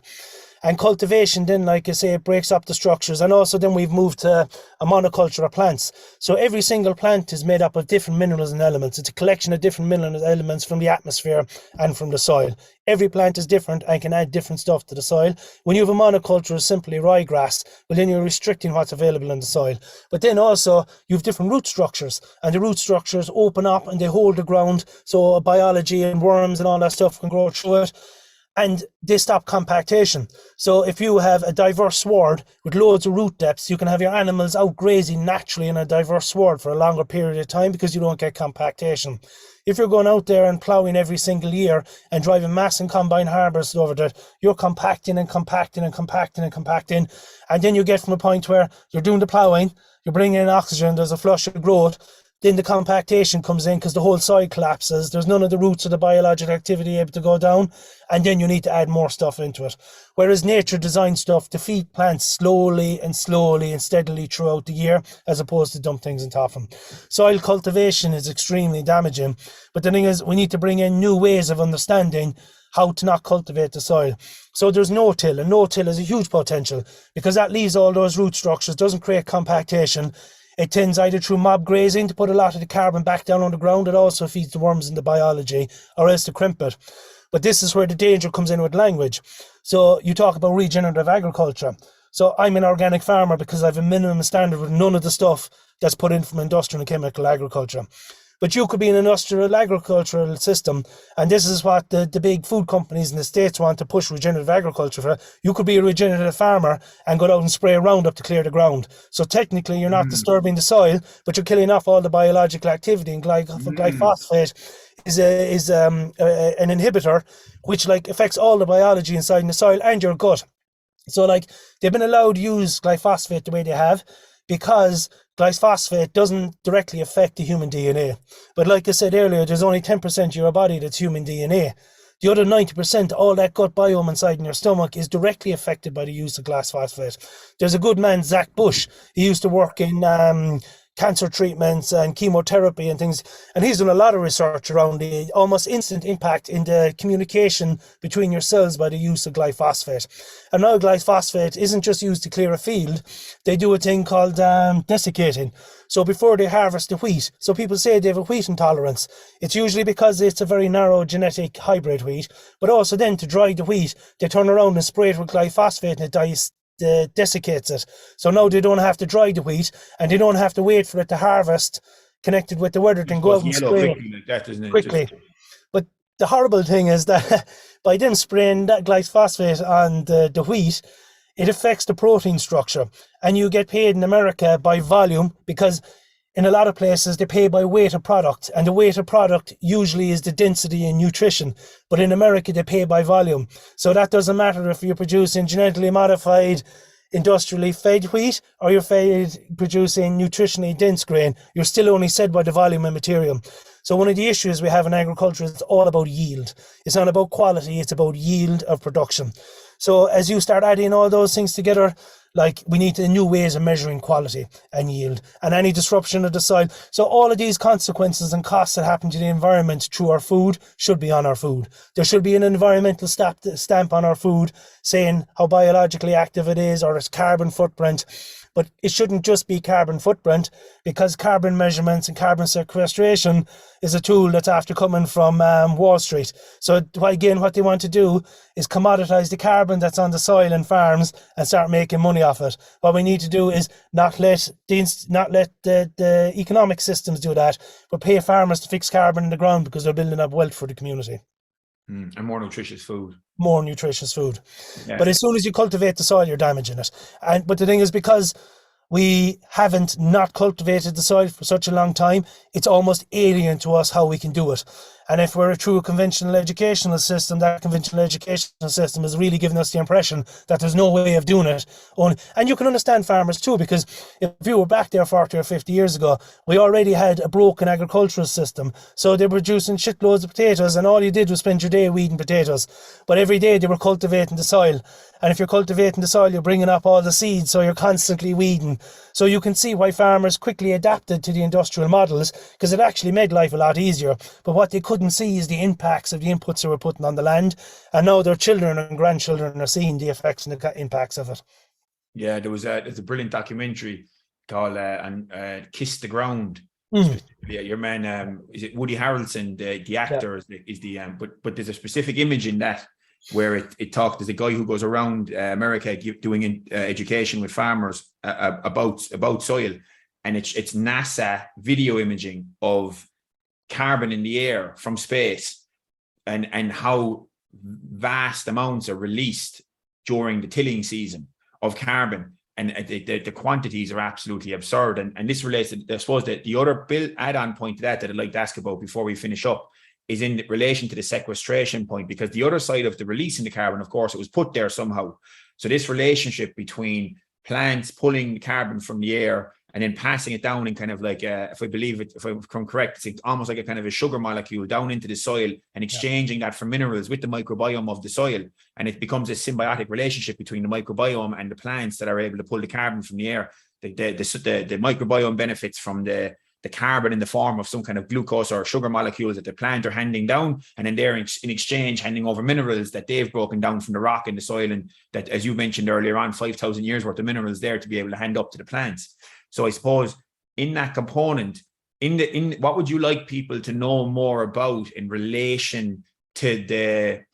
And cultivation then, like I say, it breaks up the structures. And also then we've moved to a monoculture of plants. So every single plant is made up of different minerals and elements. It's a collection of different mineral elements from the atmosphere and from the soil. Every plant is different and can add different stuff to the soil. When you have a monoculture of simply ryegrass, well, then you're restricting what's available in the soil. But then also you have different root structures, and the root structures open up and they hold the ground. So biology and worms and all that stuff can grow through it. And they stop compactation. So if you have a diverse sward with loads of root depths, you can have your animals out grazing naturally in a diverse sward for a longer period of time because you don't get compactation. If you're going out there and ploughing every single year and driving mass and combine harvest over that, you're compacting and compacting and compacting and compacting. And then you get from a point where you're doing the ploughing, you're bringing in oxygen, there's a flush of growth, then the compactation comes in because the whole soil collapses. There's none of the roots of the biological activity able to go down, and then you need to add more stuff into it. Whereas nature designed stuff to feed plants slowly and steadily throughout the year, as opposed to dump things on top of them. Soil cultivation is extremely damaging, but the thing is, we need to bring in new ways of understanding how to not cultivate the soil. So there's no-till, and no-till is a huge potential because that leaves all those root structures, doesn't create compactation. It tends either through mob grazing to put a lot of the carbon back down on the ground. It also feeds the worms in the biology, or else to crimp it. But this is where the danger comes in with language. So you talk about regenerative agriculture. So I'm an organic farmer because I have a minimum standard with none of the stuff that's put in from industrial and chemical agriculture. But you could be an industrial agricultural system, and this is what the big food companies in the States want to push regenerative agriculture for. You could be a regenerative farmer and go out and spray a Roundup to clear the ground. So technically you're not disturbing the soil, but you're killing off all the biological activity, and glyphosate is an inhibitor which like affects all the biology inside in the soil and your gut. So like they've been allowed to use glyphosate the way they have because glyphosate doesn't directly affect the human DNA. But like I said earlier, there's only 10% of your body that's human DNA. The other 90%, all that gut biome inside in your stomach, is directly affected by the use of glyphosate. There's a good man, Zach Bush. He used to work in cancer treatments and chemotherapy and things, and he's done a lot of research around the almost instant impact in the communication between your cells by the use of glyphosate. And now glyphosate isn't just used to clear a field, they do a thing called desiccating. So before they harvest the wheat, so people say they have a wheat intolerance. It's usually because it's a very narrow genetic hybrid wheat, but also then to dry the wheat, they turn around and spray it with glyphosate and it desiccates it. So now they don't have to dry the wheat, and they don't have to wait for it to harvest connected with the weather, then go out and spray it quickly. But the horrible thing is that by them spraying that glyphosate on the wheat, it affects the protein structure, and you get paid in America by volume, because in a lot of places they pay by weight of product, and the weight of product usually is the density in nutrition, but in America they pay by volume. So that doesn't matter if you're producing genetically modified industrially fed wheat or you're producing nutritionally dense grain, you're still only said by the volume of material. So one of the issues we have in agriculture is it's all about yield. It's not about quality, it's about yield of production. So as you start adding all those things together, like we need new ways of measuring quality and yield and any disruption of the soil. So all of these consequences and costs that happen to the environment through our food should be on our food. There should be an environmental stamp on our food saying how biologically active it is or its carbon footprint. But it shouldn't just be carbon footprint, because carbon measurements and carbon sequestration is a tool that's after coming from Wall Street. So again, what they want to do is commoditize the carbon that's on the soil and farms and start making money off it. What we need to do is not let the economic systems do that, but pay farmers to fix carbon in the ground because they're building up wealth for the community. And more nutritious food. More nutritious food. Yeah. But as soon as you cultivate the soil, you're damaging it. But the thing is, because we haven't not cultivated the soil for such a long time, it's almost alien to us how we can do it. And if we're through a conventional educational system, that conventional educational system is really giving us the impression that there's no way of doing it. And you can understand farmers too, because if you were back there 40 or 50 years ago, we already had a broken agricultural system. So they were producing shitloads of potatoes, and all you did was spend your day weeding potatoes. But every day they were cultivating the soil. And if you're cultivating the soil, you're bringing up all the seeds, so you're constantly weeding. So you can see why farmers quickly adapted to the industrial models, because it actually made life a lot easier. But what they couldn't see is the impacts of the inputs they were putting on the land. And now their children and grandchildren are seeing the effects and the impacts of it. Yeah, there's a brilliant documentary called Kiss the Ground. Yeah, your man, is it Woody Harrelson, the actor, is the but there's a specific image in that where it talked. There's a guy who goes around America doing education with farmers about soil, and it's NASA video imaging of carbon in the air from space, and how vast amounts are released during the tilling season of carbon, and the quantities are absolutely absurd. And this relates to, I suppose, the other add-on point to that I'd like to ask about before we finish up is in relation to the sequestration point, because the other side of the releasing the carbon, of course, it was put there somehow. So this relationship between plants pulling carbon from the air and then passing it down in kind of like, if I'm correct, it's almost like a kind of a sugar molecule down into the soil and exchanging that for minerals with the microbiome of the soil. And it becomes a symbiotic relationship between the microbiome and the plants that are able to pull the carbon from the air. The microbiome benefits from the carbon in the form of some kind of glucose or sugar molecules that the plant are handing down, and then they're in exchange handing over minerals that they've broken down from the rock in the soil, and that, as you mentioned earlier on, 5,000 years worth of minerals there to be able to hand up to the plants. So I suppose in that component, in what would you like people to know more about in relation to the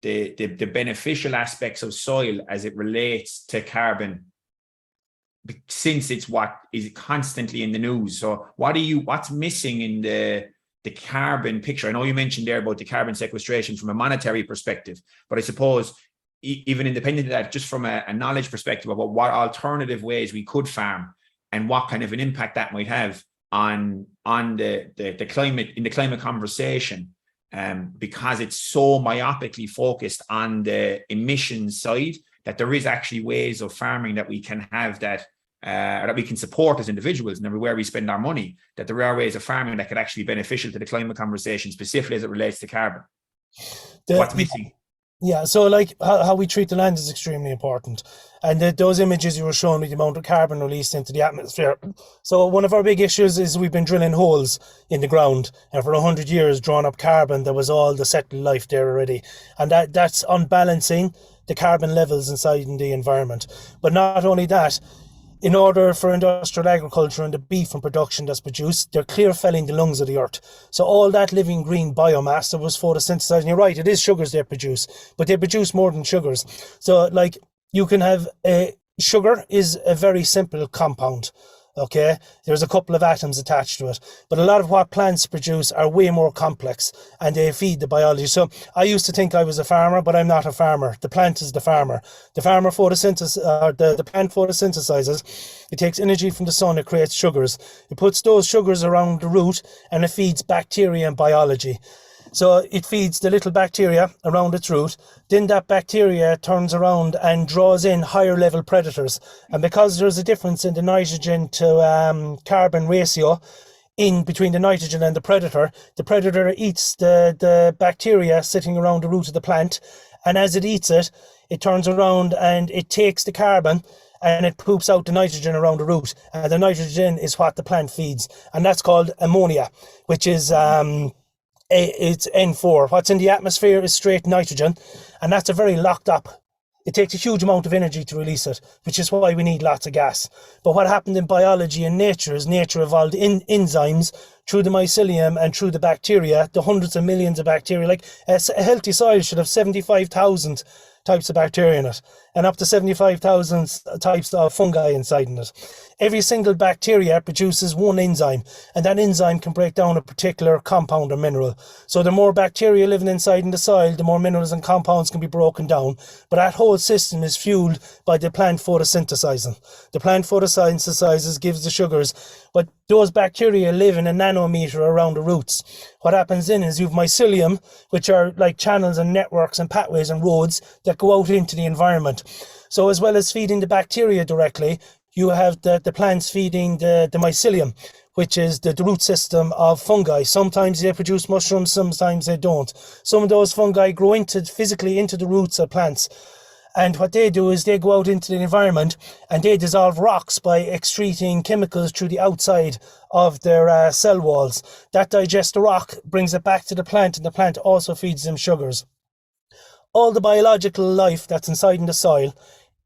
beneficial aspects of soil as it relates to carbon, since it's what is constantly in the news? So what's missing in the carbon picture? I know you mentioned there about the carbon sequestration from a monetary perspective, but I suppose even independent of that, just from a knowledge perspective about what alternative ways we could farm and what kind of an impact that might have on the climate, in the climate conversation, because it's so myopically focused on the emissions side, that there is actually ways of farming that we can have that we can support as individuals, and everywhere we spend our money, that there are ways of farming that could actually be beneficial to the climate conversation, specifically as it relates to carbon. What's missing? Yeah, so like how we treat the land is extremely important. And those images you were showing with the amount of carbon released into the atmosphere. So one of our big issues is we've been drilling holes in the ground, and for 100 years drawn up carbon. There was all the settled life there already. And that's unbalancing the carbon levels inside in the environment. But not only that, in order for industrial agriculture and the beef and production that's produced, they're clear felling the lungs of the earth. So all that living green biomass that was photosynthesized, and you're right, it is sugars they produce, but they produce more than sugars. So like you can have sugar is a very simple compound. Okay, there's a couple of atoms attached to it, but a lot of what plants produce are way more complex, and they feed the biology. So I used to think I was a farmer, but I'm not a farmer. The plant is the farmer. The farmer the plant photosynthesizes. It takes energy from the sun. It creates sugars. It puts those sugars around the root, and it feeds bacteria and biology. So it feeds the little bacteria around its root. Then that bacteria turns around and draws in higher level predators. And because there's a difference in the nitrogen to carbon ratio in between the nitrogen and the predator eats the bacteria sitting around the root of the plant. And as it eats it, it turns around and it takes the carbon and it poops out the nitrogen around the root. And the nitrogen is what the plant feeds. And that's called ammonia, which is it's N4. What's in the atmosphere is straight nitrogen, and that's a very locked up. It takes a huge amount of energy to release it, which is why we need lots of gas. But what happened in biology and nature is nature evolved enzymes through the mycelium and through the bacteria, the hundreds of millions of bacteria. Like a healthy soil should have 75,000 types of bacteria in it, and up to 75,000 types of fungi inside in it. Every single bacteria produces one enzyme, and that enzyme can break down a particular compound or mineral. So the more bacteria living inside in the soil, the more minerals and compounds can be broken down. But that whole system is fueled by the plant photosynthesizing. The plant photosynthesizes, gives the sugars, but those bacteria live in a nanometer around the roots. What happens then is you have mycelium, which are like channels and networks and pathways and roads that go out into the environment. So as well as feeding the bacteria directly, you have the plants feeding the mycelium, which is the root system of fungi. Sometimes they produce mushrooms, sometimes they don't. Some of those fungi grow physically into the roots of plants. And what they do is they go out into the environment and they dissolve rocks by excreting chemicals through the outside of their cell walls. That digests the rock, brings it back to the plant, and the plant also feeds them sugars. All the biological life that's inside in the soil,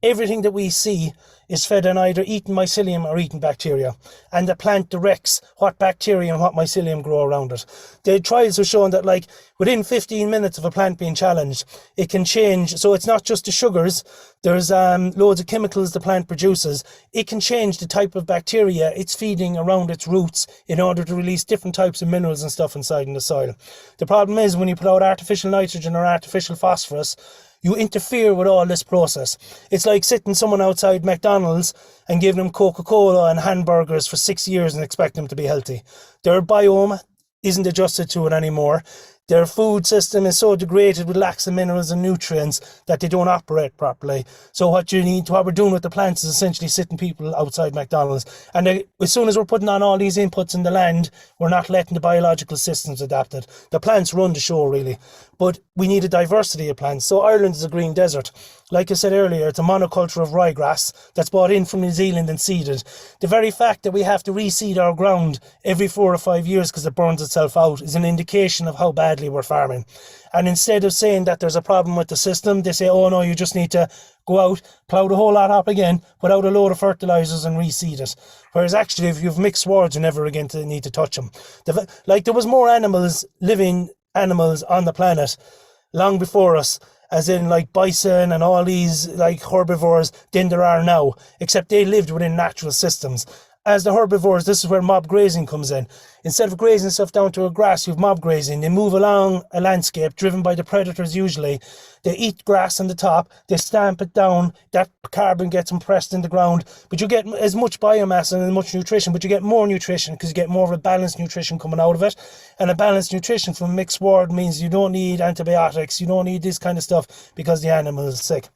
everything that we see is fed on either eating mycelium or eating bacteria. And the plant directs what bacteria and what mycelium grow around it. The trials have shown that like within 15 minutes of a plant being challenged, it can change. So it's not just the sugars. There's loads of chemicals the plant produces. It can change the type of bacteria it's feeding around its roots in order to release different types of minerals and stuff inside in the soil. The problem is when you put out artificial nitrogen or artificial phosphorus, you interfere with all this process. It's like sitting someone outside McDonald's and giving them Coca-Cola and hamburgers for 6 years and expecting them to be healthy. Their biome isn't adjusted to it anymore. Their food system is so degraded with lacks of minerals and nutrients that they don't operate properly. So what we're doing with the plants is essentially sitting people outside McDonald's. And as soon as we're putting on all these inputs in the land, we're not letting the biological systems adapt it. The plants run the show, really. But we need a diversity of plants. So Ireland is a green desert. Like I said earlier, it's a monoculture of ryegrass that's brought in from New Zealand and seeded. The very fact that we have to reseed our ground every 4 or 5 years because it burns itself out is an indication of how badly we're farming. And instead of saying that there's a problem with the system, they say, oh no, you just need to go out, plough the whole lot up again, put out a load of fertilisers and reseed it. Whereas actually, if you've mixed swards, you never again need to touch them. There was more living animals on the planet long before us, as in like bison and all these like herbivores, than there are now, except they lived within natural systems. As the herbivores, this is where mob grazing comes in. Instead of grazing stuff down to a grass, you have mob grazing. They move along a landscape driven by the predators usually. They eat grass on the top, they stamp it down, that carbon gets compressed in the ground, but you get as much biomass and as much nutrition, but you get more nutrition because you get more of a balanced nutrition coming out of it. And a balanced nutrition from a mixed sward means you don't need antibiotics, you don't need this kind of stuff because the animal is sick.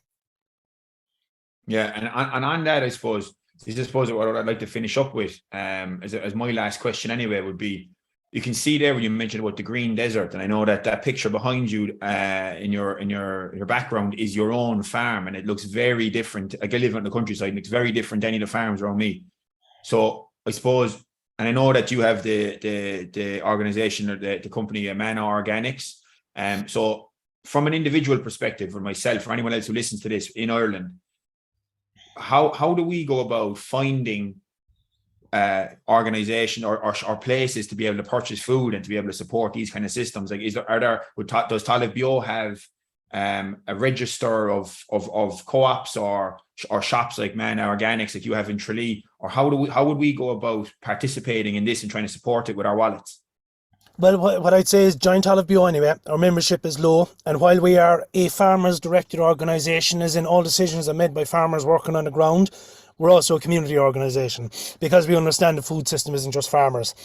Yeah, and on that, I suppose what I'd like to finish up with, as my last question anyway, would be, you can see there when you mentioned about the green desert, and I know that picture behind you in your background is your own farm, and it looks very different. Like, I live in the countryside, and it's very different to any of the farms around me. So I suppose, and I know that you have the organization or the company Mana Organics. So from an individual perspective, for myself, or anyone else who listens to this in Ireland, how do we go about finding organization or places to be able to purchase food and to be able to support these kind of systems? Like, does Talamh Bio have a register of co-ops or shops like Mana Organics like you have in Tralee? Or how would we go about participating in this and trying to support it with our wallets? Well, what I'd say is join Talamh Bio anyway. Our membership is low, and while we are a farmers-directed organisation, as in all decisions are made by farmers working on the ground, we're also a community organisation because we understand the food system isn't just farmers.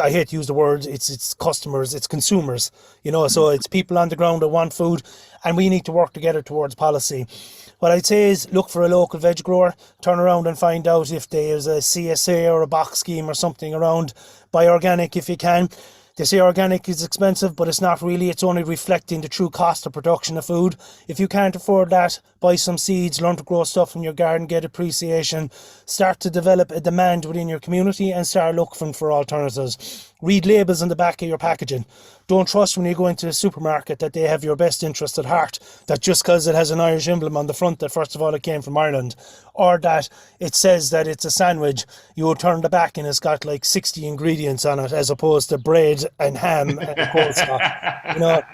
I hate to use the word, it's customers, it's consumers, so it's people on the ground that want food, and we need to work together towards policy. What I'd say is look for a local veg grower, turn around and find out if there's a CSA or a box scheme or something around. Buy organic if you can. They say organic is expensive, but it's not really. It's only reflecting the true cost of production of food. If you can't afford that, buy some seeds, learn to grow stuff in your garden, get appreciation, start to develop a demand within your community and start looking for alternatives. Read labels on the back of your packaging. Don't trust when you go into a supermarket that they have your best interest at heart, that just because it has an Irish emblem on the front that first of all it came from Ireland, or that it says that it's a sandwich, you will turn the back and it's got like 60 ingredients on it as opposed to bread and ham and coleslaw.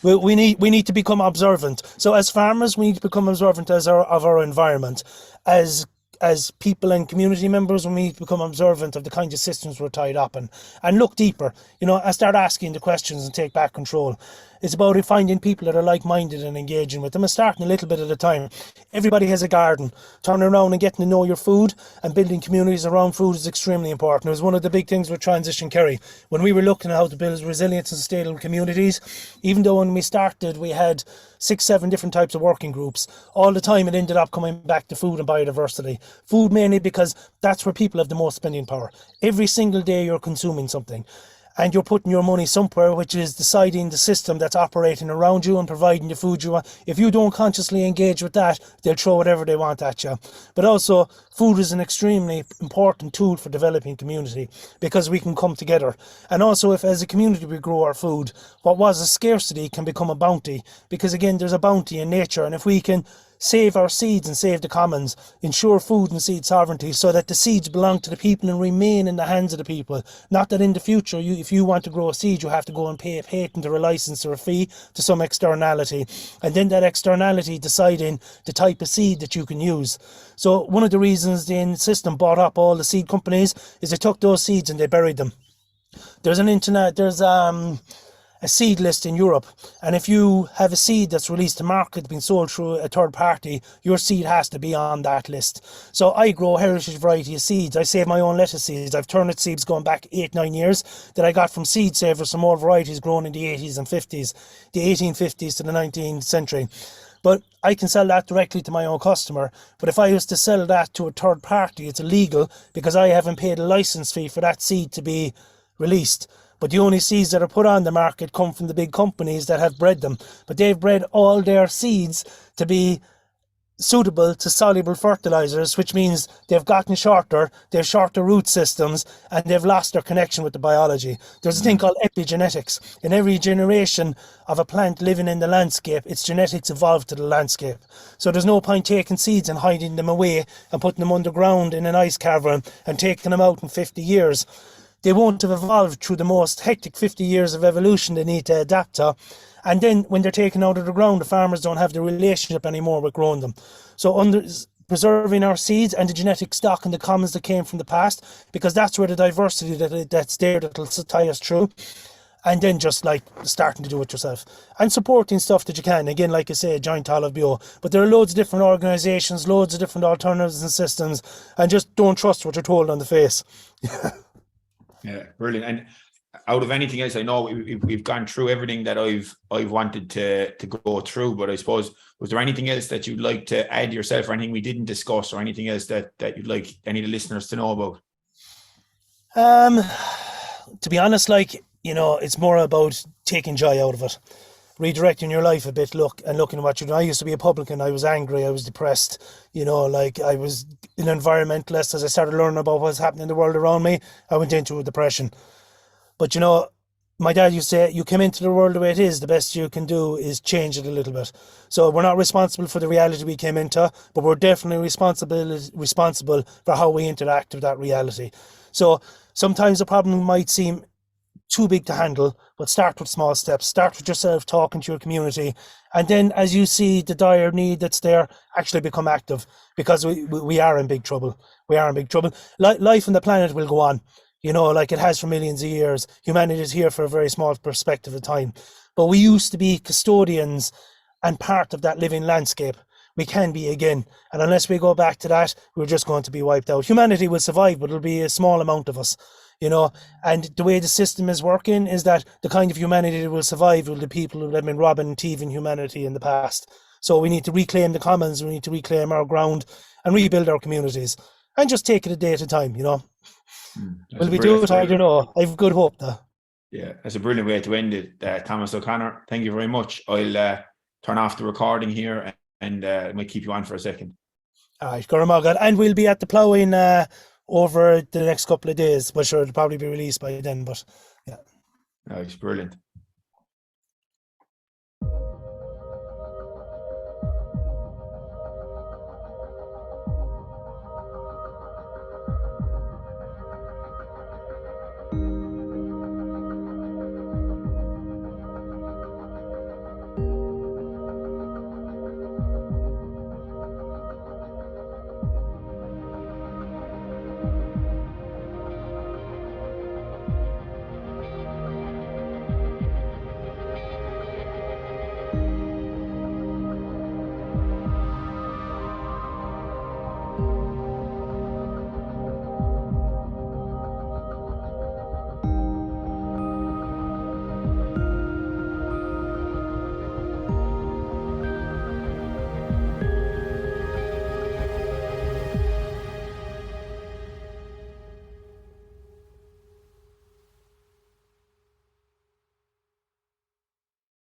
We need to become observant. So as farmers, we need to become observant of our environment. As people and community members, we need to become observant of the kinds of systems we're tied up in and look deeper, and start asking the questions and take back control. It's about finding people that are like-minded and engaging with them and starting a little bit at a time. Everybody has a garden. Turning around and getting to know your food and building communities around food is extremely important. It was one of the big things with Transition Kerry. When we were looking at how to build resilient and sustainable communities, even though when we started we had 6-7 different types of working groups, all the time it ended up coming back to food and biodiversity. Food mainly because that's where people have the most spending power. Every single day you're consuming something. And you're putting your money somewhere, which is deciding the system that's operating around you and providing the food you want. If you don't consciously engage with that, they'll throw whatever they want at you. But also, food is an extremely important tool for developing community because we can come together. And also, if as a community we grow our food, what was a scarcity can become a bounty. Because again, there's a bounty in nature. And if we can save our seeds and save the commons, ensure food and seed sovereignty so that the seeds belong to the people and remain in the hands of the people. Not that in the future, if you want to grow a seed, you have to go and pay a patent or a license or a fee to some externality. And then that externality deciding the type of seed that you can use. So one of the reasons the system bought up all the seed companies is they took those seeds and they buried them. There's a seed list in Europe. And if you have a seed that's released to market, being sold through a third party, your seed has to be on that list. So I grow heritage variety of seeds. I save my own lettuce seeds. I've turnip seeds going back 8-9 years that I got from Seed Savers, some more varieties grown in the 80s and 50s, the 1850s to the 19th century. But I can sell that directly to my own customer. But if I was to sell that to a third party, it's illegal because I haven't paid a license fee for that seed to be released. But the only seeds that are put on the market come from the big companies that have bred them. But they've bred all their seeds to be suitable to soluble fertilizers, which means they've gotten shorter, they've shorter root systems, and they've lost their connection with the biology. There's a thing called epigenetics. In every generation of a plant living in the landscape, its genetics evolve to the landscape. So there's no point taking seeds and hiding them away and putting them underground in an ice cavern and taking them out in 50 years. They won't have evolved through the most hectic 50 years of evolution they need to adapt to. And then when they're taken out of the ground, the farmers don't have the relationship anymore with growing them. So preserving our seeds and the genetic stock and the commons that came from the past, because that's where the diversity that's there that'll tie us through. And then just like starting to do it yourself and supporting stuff that you can. Again, like I say, join Talamh Bio. But there are loads of different organisations, loads of different alternatives and systems, and just don't trust what you're told on the face. Yeah, brilliant. And out of anything else, I know we've gone through everything that I've wanted to go through, but I suppose, was there anything else that you'd like to add yourself, or anything we didn't discuss, or anything else that you'd like any of the listeners to know about? To be honest, like, you know, it's more about taking joy out of it, redirecting your life a bit, looking at what you do. I used to be a publican. I was angry. I was depressed. You know, like I was an environmentalist. As I started learning about what's happening in the world around me, I went into a depression. But, you know, my dad used to say, you come into the world the way it is, the best you can do is change it a little bit. So we're not responsible for the reality we came into, but we're definitely responsible for how we interact with that reality. So sometimes the problem might seem too big to handle, but start with small steps. Start with yourself, talking to your community, and then as you see the dire need that's there, actually become active, because we are in big trouble. We are in big trouble. Life on the planet will go on, you know, like it has for millions of years. Humanity is here for a very small perspective of time, but we used to be custodians and part of that living landscape. We can be again, and unless we go back to that, we're just going to be wiped out. Humanity will survive, but it'll be a small amount of us. You know, and the way the system is working is that the kind of humanity that will survive will be the people who have been robbing and thieving humanity in the past. So we need to reclaim the commons, we need to reclaim our ground and rebuild our communities, and just take it a day at a time, you know. Will we do it? I don't know. I have good hope though. Yeah, that's a brilliant way to end it. Thomas O'Connor, thank you very much. I'll turn off the recording here and might keep you on for a second. All right, Goramagan. And we'll be at the ploughing over the next couple of days. Well, sure, it'll probably be released by then, but yeah. Nice, brilliant.